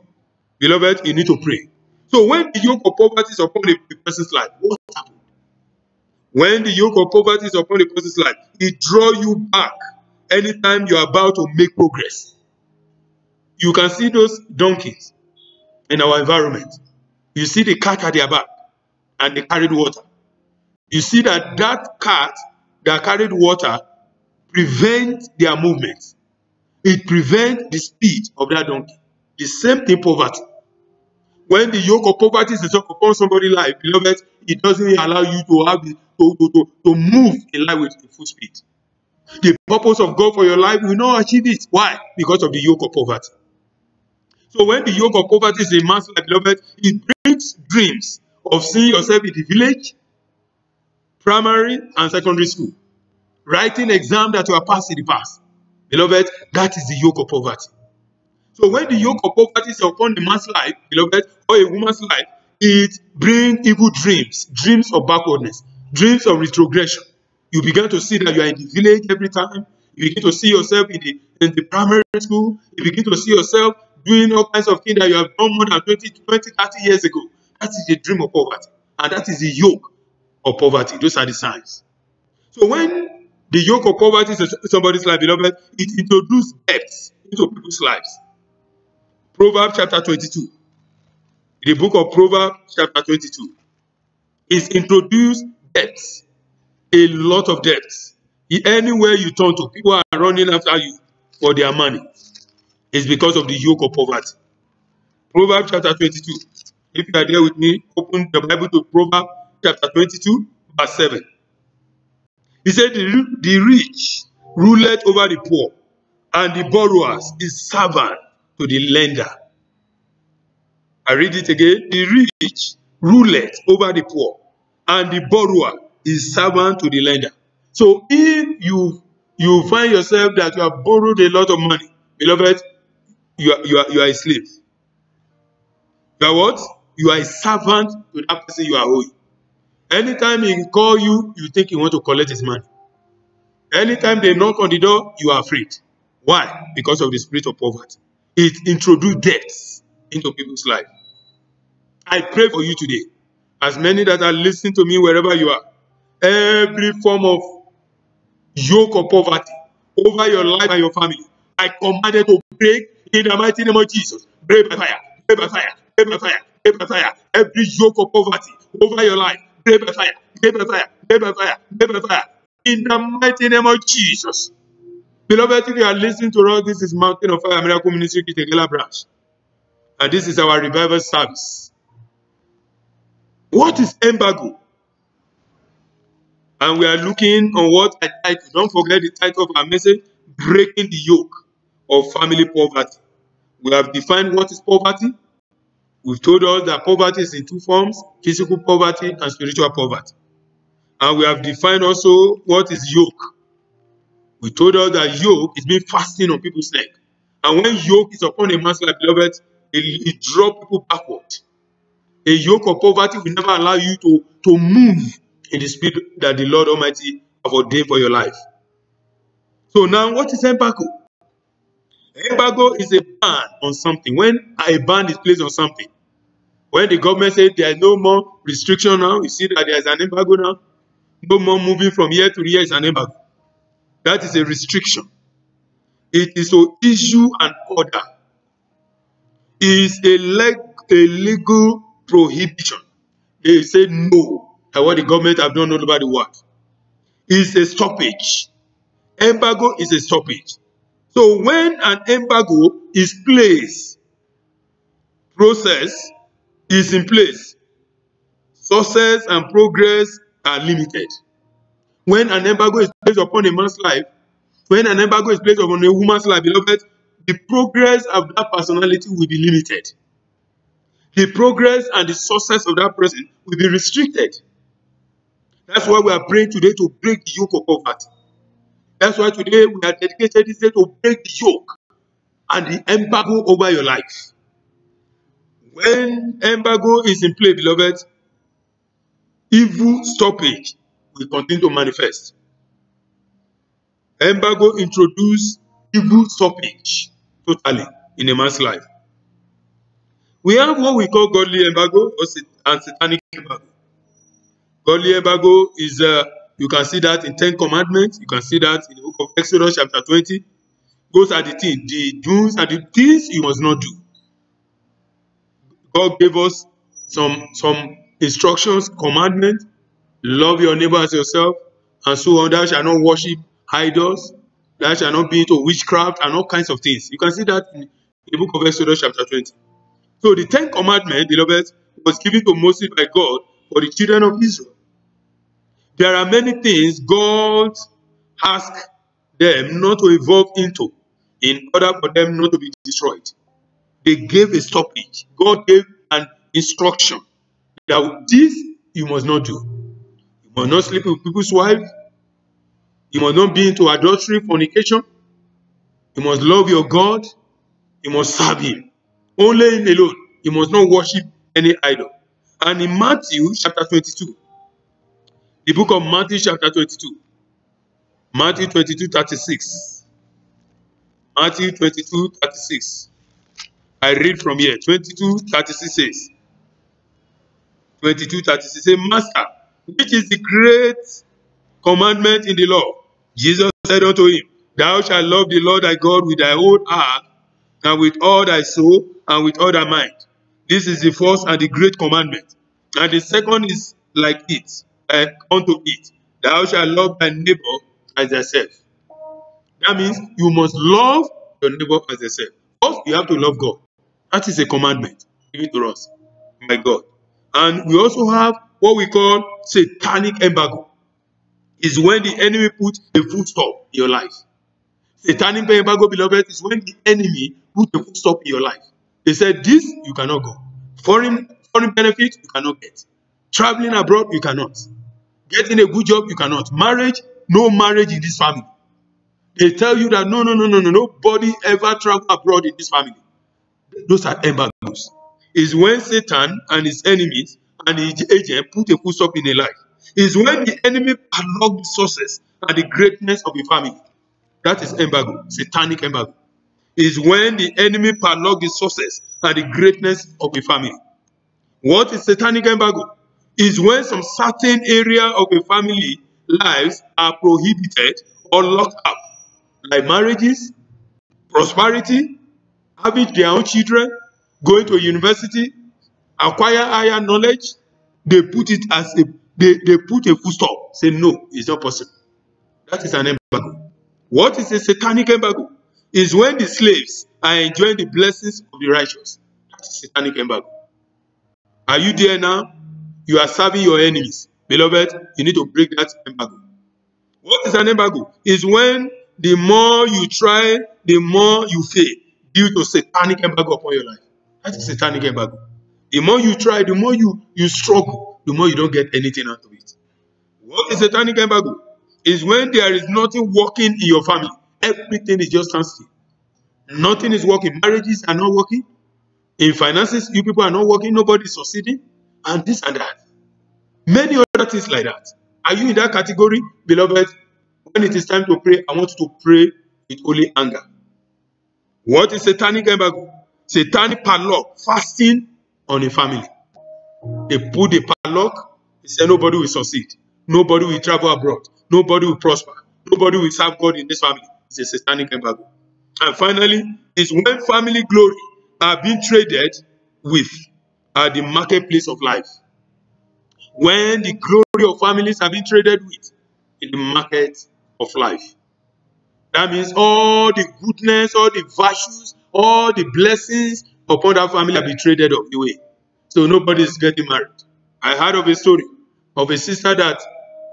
Beloved, you need to pray. So when the yoke of poverty is upon a person's life, what happens? When the yoke of poverty is upon a person's life, it draws you back anytime you are about to make progress. You can see those donkeys in our environment. You see the cart at their back and they carried water. You see that cart that carried water prevents their movement. It prevents the speed of that donkey. The same thing poverty. When the yoke of poverty is upon somebody's life, beloved, it doesn't allow you to have to move in line with full speed. The purpose of God for your life will not achieve it. Why? Because of the yoke of poverty. So when the yoke of poverty is a man's life, beloved, it brings dreams of seeing yourself in the village, primary and secondary school, writing exam that you are passed in the past. Beloved, that is the yoke of poverty. So when the yoke of poverty is upon a man's life, beloved, or a woman's life, it brings evil dreams, dreams of backwardness, dreams of retrogression. You begin to see that you are in the village every time. You begin to see yourself in the primary school. You begin to see yourself doing all kinds of things that you have done more than 20, 30 years ago. That is the dream of poverty. And that is the yoke of poverty. Those are the signs. So when the yoke of poverty is in somebody's life, beloved, it introduces debts into people's lives. Proverbs chapter 22. The book of Proverbs chapter 22 is introduced debts. A lot of debts. Anywhere you turn to, people are running after you for their money. It's because of the yoke of poverty. Proverbs chapter 22. If you are there with me, open the Bible to Proverbs chapter 22, verse 7. He said, the rich ruleth over the poor, and the borrowers is servant to the lender. I read it again. The rich ruleth over the poor, and the borrower is servant to the lender. So if you find yourself that you have borrowed a lot of money, beloved, you are a slave. You are what? You are a servant to that person you are owing. Anytime he call you, you think you want to collect his money. Anytime they knock on the door, you are afraid. Why? Because of the spirit of poverty. It introduces debts into people's life. I pray for you today, as many that are listening to me wherever you are, every form of yoke of poverty over your life and your family, I command it to break in the mighty name of Jesus. Break by fire, break by fire, break by fire, break by fire. Every yoke of poverty over your life, break by fire, break by fire, break by fire, break by fire. In the mighty name of Jesus. Beloved, if you are listening to us, this is Mountain of Fire Miracle Ministry Kitengela branch. And this is our revival service. What is embargo? And we are looking on what I title. Don't forget the title of our message, Breaking the Yoke of Family Poverty. We have defined what is poverty. We've told us that poverty is in two forms, physical poverty and spiritual poverty. And we have defined also what is yoke. We told us that yoke is being fastened on people's neck. And when yoke is upon a man's life, beloved, it draws people backward. A yoke of poverty will never allow you to move in the speed that the Lord Almighty have ordained for your life. So now, what is embargo? Embargo is a ban on something. When a ban is placed on something, when the government says there is no more restriction now, you see that there is an embargo now. No more moving from year to year is an embargo. That is a restriction. It is to issue an order. It is a legal prohibition. They say no at what the government have done all over the world. It is a stoppage. Embargo is a stoppage. So when an embargo is placed, process is in place. Success and progress are limited. When an embargo is placed upon a man's life, when an embargo is placed upon a woman's life, beloved, the progress of that personality will be limited. The progress and the success of that person will be restricted. That's why we are praying today to break the yoke of poverty. That's why today we are dedicated this day to break the yoke and the embargo over your life. When embargo is in play, beloved, evil stoppage will continue to manifest. Embargo introduces evil stoppage totally in a man's life. We have what we call godly embargo and satanic embargo. Godly embargo is, you can see that in 10 Commandments. You can see that in the book of Exodus chapter 20. Those are the things, the do's and the things you must not do. God gave us some instructions, commandments. Love your neighbor as yourself, and so on. Thou shalt not worship idols. Thou shalt not be into witchcraft and all kinds of things. You can see that in the book of Exodus chapter 20. So the 10 Commandments, beloved, was given to Moses by God for the children of Israel. There are many things God asked them not to evolve into in order for them not to be destroyed. They gave a stoppage. God gave an instruction that this you must not do. You must not sleep with people's wives. You must not be into adultery, fornication. You must love your God. You must serve Him. Only Him alone. You must not worship any idol. And in Matthew chapter 22, the book of Matthew chapter 22, Matthew 22:36. Matthew 22:36. I read from here. 22:36 says, 22:36 says, Master, which is the great commandment in the law? Jesus said unto him, Thou shalt love the Lord thy God with thy whole heart, and with all thy soul, and with all thy mind. This is the first and the great commandment. And the second is like it, unto it. Thou shalt love thy neighbor as thyself. That means you must love your neighbor as yourself. First, you have to love God. That is a commandment given to us by God. And we also have what we call satanic embargo. Is when the enemy puts a full stop in your life. Satanic embargo, beloved, is when the enemy puts a full stop in your life. They said, this you cannot go. Foreign benefits you cannot get. Traveling abroad you cannot. Getting a good job you cannot. Marriage, no marriage in this family. They tell you that no, nobody ever travel abroad in this family. Those are embargoes. It's when Satan and his enemies and his agent put a full stop in a life. It's when the enemy padlock the success and the greatness of a family. That is embargo, satanic embargo. It's when the enemy padlock the success and the greatness of a family. What is satanic embargo? Is when some certain area of a family lives are prohibited or locked up, like marriages, prosperity, having their own children, going to a university, acquire higher knowledge. They put it as they put a full stop. Say no, it's not possible. That is an embargo. What is a satanic embargo? Is when the slaves are enjoying the blessings of the righteous. That's satanic embargo. Are you there now? You are serving your enemies. Beloved, you need to break that embargo. What is an embargo? Is when the more you try, the more you fail due to satanic embargo upon your life. That is satanic embargo. The more you try, the more you struggle, the more you don't get anything out of it. What is satanic embargo? Is when there is nothing working in your family. Everything is just standstill. Nothing is working. Marriages are not working. In finances, you people are not working. Nobody is succeeding. And this and that. Many other things like that. Are you in that category? Beloved, when it is time to pray, I want you to pray with holy anger. What is satanic embargo? Satanic padlock, fasting on a family. They put the padlock, they say nobody will succeed. Nobody will travel abroad. Nobody will prosper. Nobody will serve God in this family. It's a satanic embargo. And finally, it's when family glory are being traded with at the marketplace of life. When the glory of families are being traded with in the market of life. That means all the goodness, all the virtues, all the blessings upon that family are being traded away. So nobody is getting married. I heard of a story of a sister that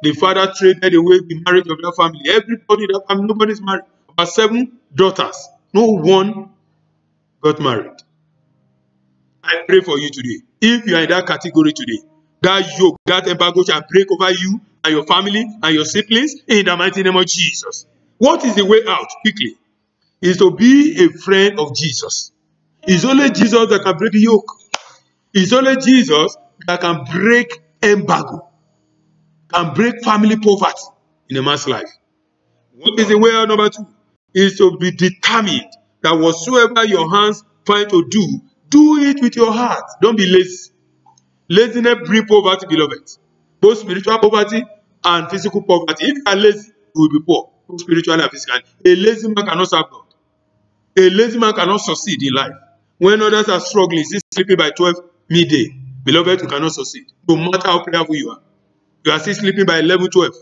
the father traded away the marriage of that family. Everybody in that family, nobody is married. About 7 daughters. No one got married. I pray for you today. If you are in that category today, that yoke, that embargo shall break over you and your family and your siblings in the mighty name of Jesus. What is the way out? Quickly. Is to be a friend of Jesus. It's only Jesus that can break the yoke. It's only Jesus that can break embargo. Can break family poverty in a man's life. What is the way out? Number 2? Is to be determined that whatsoever your hands find to do, do it with your heart. Don't be lazy. Laziness brings poverty, beloved. Both spiritual poverty and physical poverty. If you are lazy, you will be poor, both spiritually and physically. A lazy man cannot serve God. A lazy man cannot succeed in life. When others are struggling, still sleeping by 12 midday, beloved, you cannot succeed. No matter how prayerful you are still sleeping by 11, 12,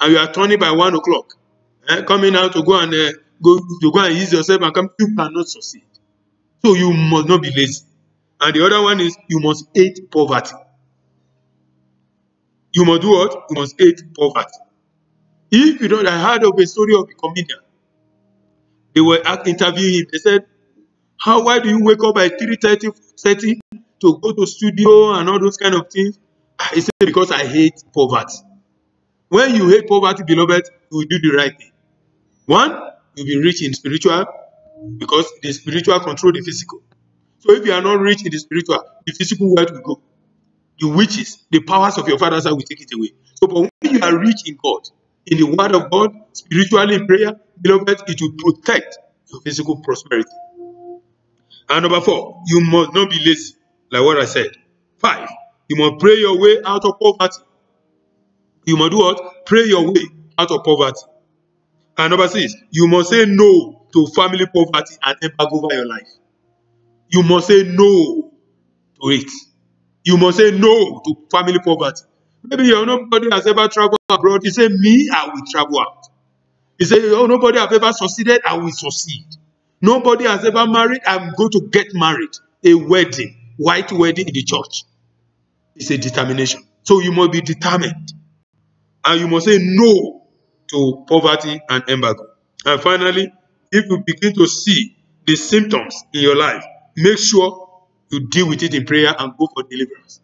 and you are turning by 1 o'clock, coming out to go and ease yourself and come, you cannot succeed. So you must not be lazy. And the other one is you must hate poverty. You must do what? You must hate poverty. If you don't, I heard of a story of a comedian. They were interviewing him. They said, why do you wake up by 3:30 to go to studio and all those kind of things? He said, because I hate poverty. When you hate poverty, beloved, you will do the right thing. 1, you'll be rich in spiritual, because the spiritual control the physical. So if you are not rich in the spiritual, the physical world will go. The witches, the powers of your father's house will take it away. So but when you are rich in God, in the word of God, spiritually in prayer, beloved, it will protect your physical prosperity. And number 4, you must not be lazy, like what I said. 5, you must pray your way out of poverty. You must do what? Pray your way out of poverty. And number 6, you must say no to family poverty and embargo over your life. You must say no to it. You must say no to family poverty. Maybe nobody has ever traveled abroad. You say, me, I will travel out. You say, nobody has ever succeeded, I will succeed. Nobody has ever married, I'm going to get married. A wedding, white wedding in the church. It's a determination. So you must be determined. And you must say no to poverty and embargo. And finally, if you begin to see the symptoms in your life, make sure you deal with it in prayer and go for deliverance.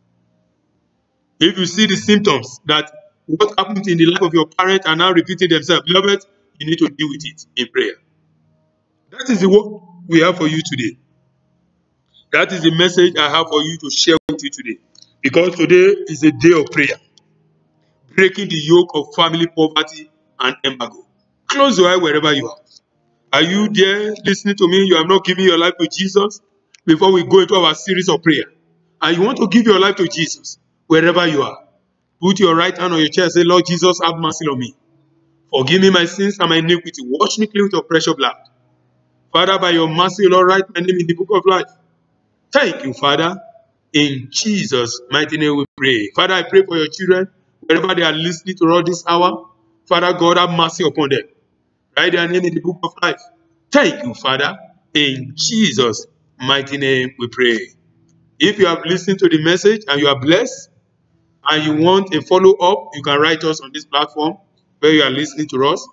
If you see the symptoms that what happened in the life of your parents are now repeating themselves, beloved, you need to deal with it in prayer. That is the work we have for you today. That is the message I have for you to share with you today. Because today is a day of prayer. Breaking the yoke of family poverty and embargo. Close your eye wherever you are. Are you there listening to me? You have not given your life to Jesus? Before we go into our series of prayer, and you want to give your life to Jesus, wherever you are, put your right hand on your chest and say, Lord Jesus, have mercy on me. Forgive me my sins and my iniquity. Wash me clean with your precious blood. Father, by your mercy, Lord, write my name in the book of life. Thank you, Father. In Jesus' mighty name we pray. Father, I pray for your children, wherever they are listening to all this hour. Father God, have mercy upon them. Write their name in the book of life. Thank you, Father. In Jesus' mighty name we pray. If you have listened to the message and you are blessed and you want a follow-up, you can write us on this platform where you are listening to us,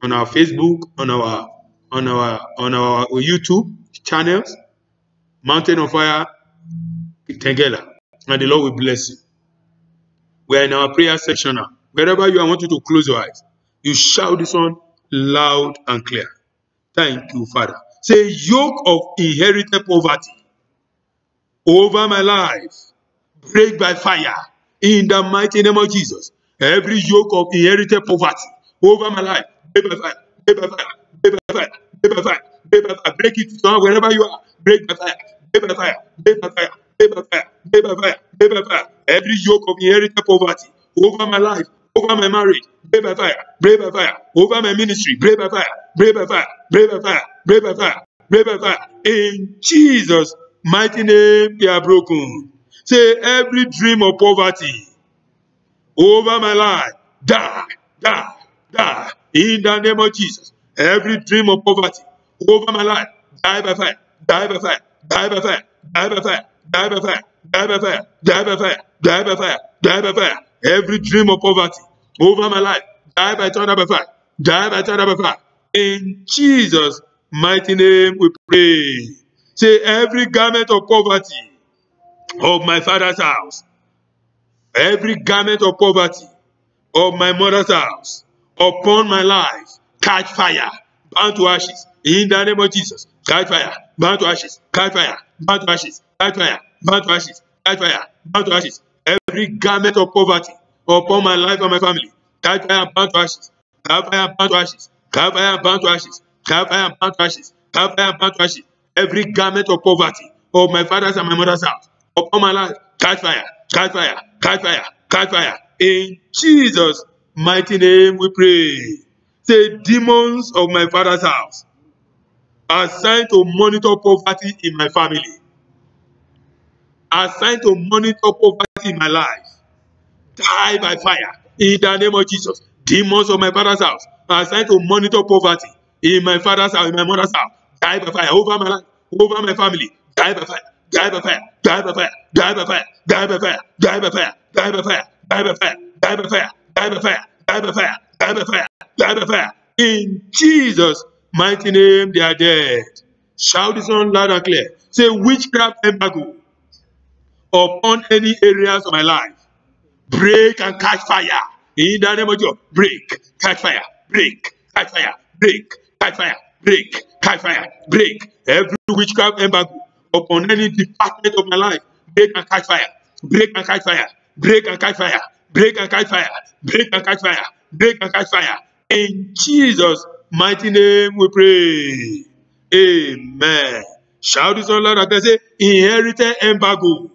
on our Facebook, on our YouTube channels, Mountain of Fire Tengela, and the Lord will bless you. We are in our prayer section now. Wherever you are, I want you to close your eyes. You shout this one loud and clear. Thank you, Father. Say, yoke of inherited poverty over my life, break by fire in the mighty name of Jesus. Every yoke of inherited poverty over my life, break by fire, break by fire, break by fire, break by fire, break by fire, break it down wherever you are, break by fire, break by fire, break by fire, break by fire, break by fire, break by fire. Every yoke of inherited poverty over my life, over my marriage, break by fire, break by fire, over my ministry, break by fire, break by fire, break by fire, break by fire, break by fire. In Jesus' mighty name, they are broken. Say, every dream of poverty over my life, die, die, die. In the name of Jesus. Every dream of poverty over my life, die by fire, die by fire, die by fire, die by fire, die by fire, die by fire, die by fire, die by fire, die by fire. Every dream of poverty over my life, die by thunder by fire, die by thunder by fire. In Jesus' mighty name we pray. Say, every garment of poverty of my father's house, every garment of poverty of my mother's house upon my life, catch fire, burn to ashes, in the name of Jesus. Catch fire, burn to ashes, catch fire, burn to ashes, catch fire, burn to ashes, catch fire, burn to ashes. Every garment of poverty upon my life and my family, catch fire, burn to ashes, catch fire, burn to ashes, catch fire, burn to ashes, catch fire, burn to ashes, catch fire, burn to ashes. Every garment of poverty of my father's and my mother's house upon my life, catch fire, catch fire, catch fire, catch fire. In Jesus' mighty name we pray. Say, demons of my father's house assigned to monitor poverty in my family, assigned to monitor poverty in my life, die by fire in the name of Jesus. Demons of my father's house assigned to monitor poverty in my father's house, in my mother's house, die by fire over my life, over my family, die by fire, die by fire, die by fire, die by fire, die by fire, die by fire, die by fire, die by fire, die by fire, die by fire, die by fire, die by fire, die by fire. In Jesus' mighty name they are dead. Shout this one loud and clear. Say, witchcraft embargo upon any areas of my life, break and catch fire in the name of Jesus. Break, catch fire, break, catch fire, break, catch fire, break, catch fire, break. Every witchcraft embargo upon any department of my life, break and catch fire, break and catch fire, break and catch fire, break and catch fire, break and catch fire, break and catch fire. In Jesus' mighty name we pray. Amen. Shout this out loud and say, inherited embargo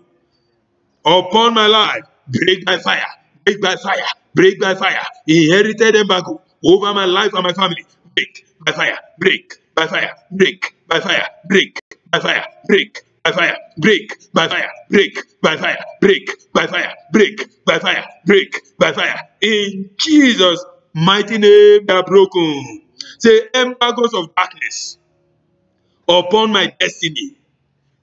upon my life, break by fire, break by fire, break by fire. Inherited embargo over my life and my family, break by fire, break by fire, break by fire, break by fire, break by fire, break by fire, break by fire, break by fire, break by fire, break by fire. In Jesus' mighty name, they are broken. Say, embargoes of darkness upon my destiny,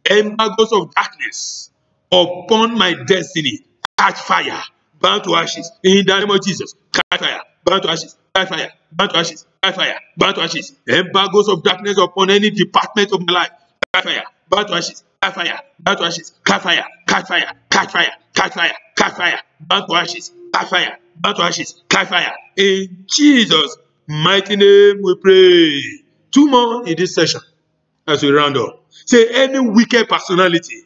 embargoes of darkness upon my destiny, catch fire, burn to ashes in the name of Jesus. Catch fire, burn to ashes, catch fire, burn to ashes, catch fire, burn to ashes. Embargoes of darkness upon any department of my life, catch fire, burn to ashes, catch fire, burn to ashes, catch fire, catch fire, catch fire, catch fire, catch fire, burn to ashes, catch fire, burn to ashes, catch fire. In Jesus' mighty name we pray. 2 more in this session as we round up. Say, any wicked personality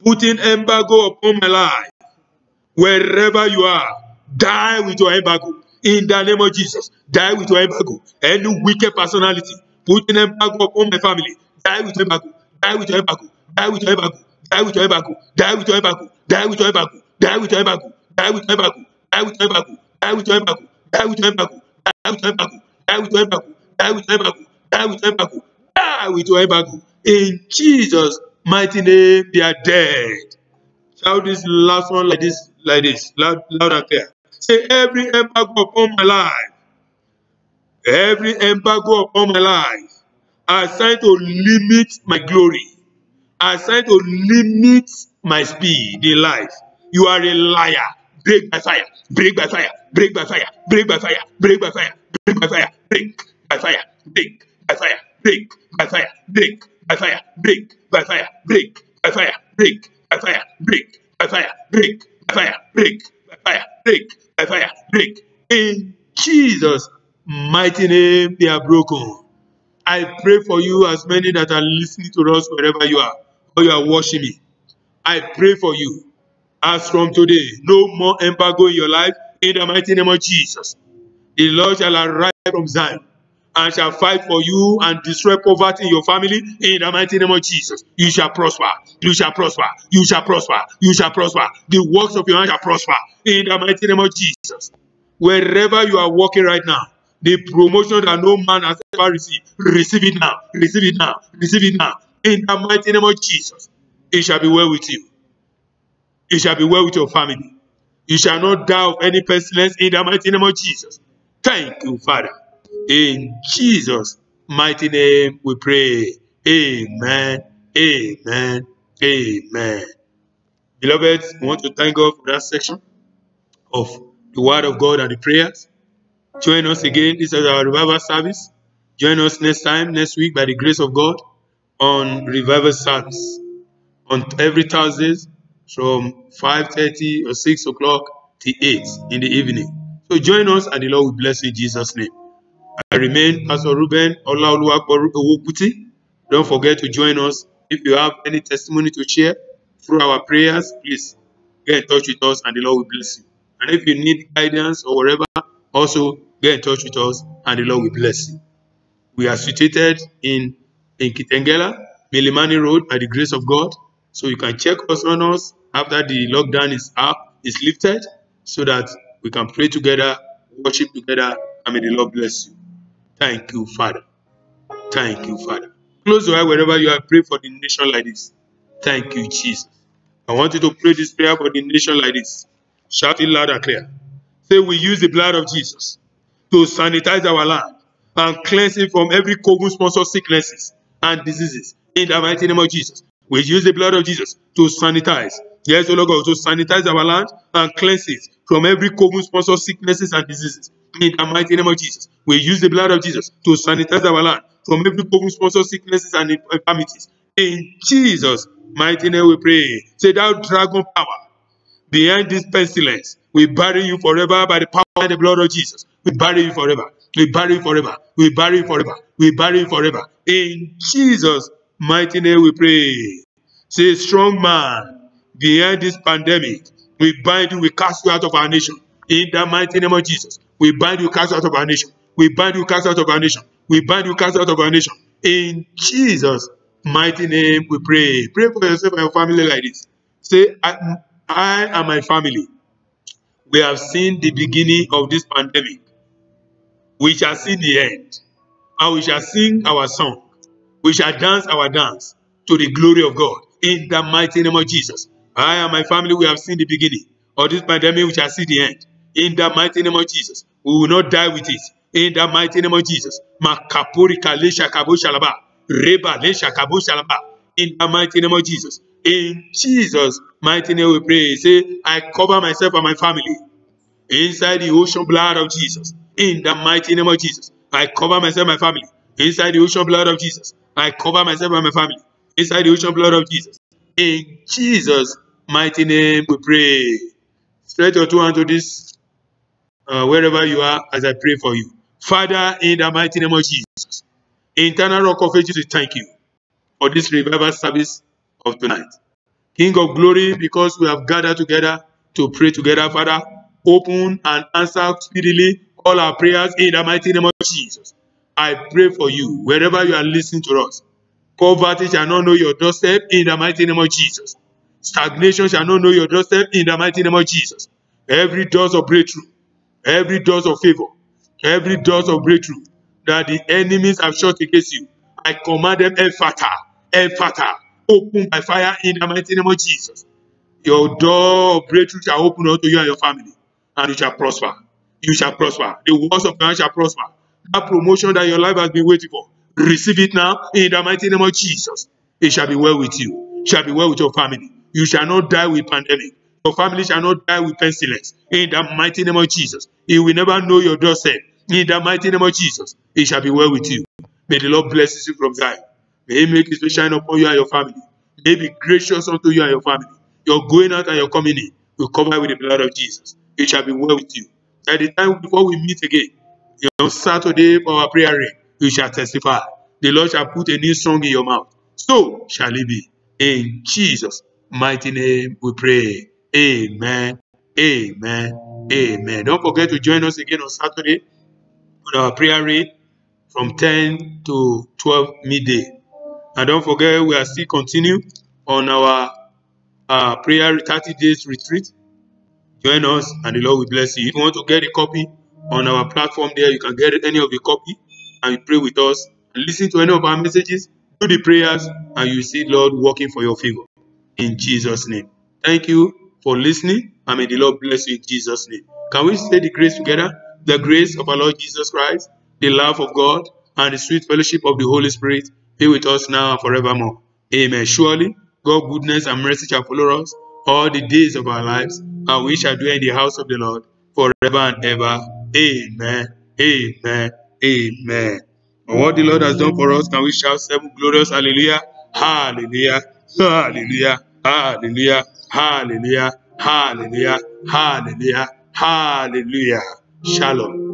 putting embargo upon my life, wherever you are, die with your embargo. In the name of Jesus, die with your embargo. Any wicked personality putting embargo upon my family, die with your embargo, die with your embargo, die with your embargo, die with your embargo, die with your embargo, die with your embargo, die with your embargo, die with your embargo, die with your embargo, die with your embargo, die with your embargo, die with your embargo, die with your embargo, die with your embargo, die with your embargo, die with your embargo. In Jesus' mighty name, they are dead. Shout this last one like this, loud and clear. Say, every embargo upon my life, Every embargo upon my life, assigned to limit my glory, assigned to limit my speed in life, you are a liar. Break by fire, break by fire, break by fire, break by fire, break by fire, break by fire, break by fire, break by fire, break by fire, break by fire, break by fire, break by fire, break by fire, break by fire, break by fire, break by fire, break by fire, break. In Jesus' mighty name, they are broken. I pray for you, as many that are listening to us wherever you are, or you are watching me. I pray for you. As from today, no more embargo in your life, in the mighty name of Jesus. The Lord shall arise from Zion and shall fight for you and destroy poverty in your family, in the mighty name of Jesus. You shall prosper, you shall prosper, you shall prosper, you shall prosper. The works of your hand shall prosper, in the mighty name of Jesus. Wherever you are walking right now, the promotion that no man has ever received, receive it now, receive it now, receive it now, in the mighty name of Jesus. It shall be well with you. It shall be well with your family. You shall not die of any pestilence, in the mighty name of Jesus. Thank you, Father. In Jesus' mighty name we pray. Amen. Amen. Amen. Beloved, we want to thank God for that section of the Word of God and the prayers. Join us again. This is our revival service. Join us next time, next week, by the grace of God, on revival service. On every Thursdays, from 5:30 or 6 o'clock to 8 in the evening. So join us and the Lord will bless you in Jesus' name. I remain Pastor Ruben Olaoluwaporuwokuti. Don't forget to join us. If you have any testimony to share through our prayers, please get in touch with us and the Lord will bless you. And if you need guidance or whatever, also get in touch with us and the Lord will bless you. We are situated in Kitengela, Milimani Road, by the grace of God. So you can check us on us after the lockdown is lifted, so that we can pray together, worship together, and may the Lord bless you. Thank you, Father. Thank you, Father. Close your eye wherever you are. Pray for the nation like this. Thank you, Jesus. I want you to pray this prayer for the nation like this. Shout it loud and clear. Say, we use the blood of Jesus to sanitize our land and cleanse it from every COVID-sponsored sicknesses and diseases. In the mighty name of Jesus. We use the blood of Jesus to sanitize. Yes, O Lord God, to sanitize our land and cleanse it from every COVID-sponsored sicknesses and diseases. In the mighty name of Jesus. We use the blood of Jesus to sanitize our land from every COVID-sponsored sicknesses and infirmities. In Jesus' mighty name we pray. Say, thou dragon power behind this pestilence, we bury you forever by the power and the blood of Jesus. We bury you forever. We bury you forever. We bury you forever. We bury you forever. In Jesus' mighty name we pray. Say, strong man, behind this pandemic, we bind you, we cast you out of our nation. In the mighty name of Jesus, we bind you, cast out of our nation. We bind you, cast out of our nation. We bind you, cast out of our nation. In Jesus' mighty name we pray. Pray for yourself and your family like this. Say, I and my family, we have seen the beginning of this pandemic. We shall see the end. And we shall sing our song. We shall dance our dance to the glory of God. In the mighty name of Jesus. I and my family, we have seen the beginning of this pandemic. We shall see the end. In the mighty name of Jesus. We will not die with it. In the mighty name of Jesus. In the mighty name of Jesus. In Jesus' mighty name we pray. Say, I cover myself and my family inside the ocean blood of Jesus. In the mighty name of Jesus. I cover myself and my family inside the ocean blood of Jesus. I cover myself and my family inside the ocean blood of Jesus. In Jesus' mighty name we pray. Stretch your two hands to this, wherever you are, as I pray for you. Father, in the mighty name of Jesus, eternal rock of ages, we thank you for this revival service of tonight. King of glory, because we have gathered together to pray together, Father, open and answer speedily all our prayers in the mighty name of Jesus. I pray for you, wherever you are listening to us. Poverty shall not know your doorstep in the mighty name of Jesus. Stagnation shall not know your doorstep in the mighty name of Jesus. Every doors of breakthrough, every doors of favor, every doors of breakthrough that the enemies have shut against you, I command them, Ephata, open by fire in the mighty name of Jesus. Your door of breakthrough shall open unto you and your family, and you shall prosper. You shall prosper. The works of man shall prosper. That promotion that your life has been waiting for, receive it now in the mighty name of Jesus. It shall be well with you. It shall be well with your family. You shall not die with pandemic. Your family shall not die with pestilence. In the mighty name of Jesus. He will never know your doorstep. In the mighty name of Jesus. It shall be well with you. May the Lord bless you from Zion. May He make His face shine upon you and your family. May He be gracious unto you and your family. Your going out and your coming in will cover with the blood of Jesus. It shall be well with you. At the time before we meet again, on Saturday for our prayer ring, you shall testify. The Lord shall put a new song in your mouth. So shall it be. In Jesus' mighty name we pray. Amen. Amen. Amen. Don't forget to join us again on Saturday on our prayer ring from 10 to 12 midday. And don't forget, we are still continue on our prayer 30 days retreat. Join us and the Lord will bless you. If you want to get a copy on our platform there, you can get any of the copy and you pray with us and listen to any of our messages, do the prayers, and you see Lord working for your favor. In Jesus' name. Thank you for listening, and may the Lord bless you in Jesus' name. Can we say the grace together? The grace of our Lord Jesus Christ, the love of God, and the sweet fellowship of the Holy Spirit be with us now and forevermore. Amen. Surely, God's goodness and mercy shall follow us all the days of our lives, and we shall dwell in the house of the Lord forever and ever. Amen. Amen. Amen. And what the Lord has done for us, can we shout 7 glorious hallelujah? Hallelujah. Hallelujah. Hallelujah. Hallelujah. Hallelujah. Hallelujah. Hallelujah. Shalom.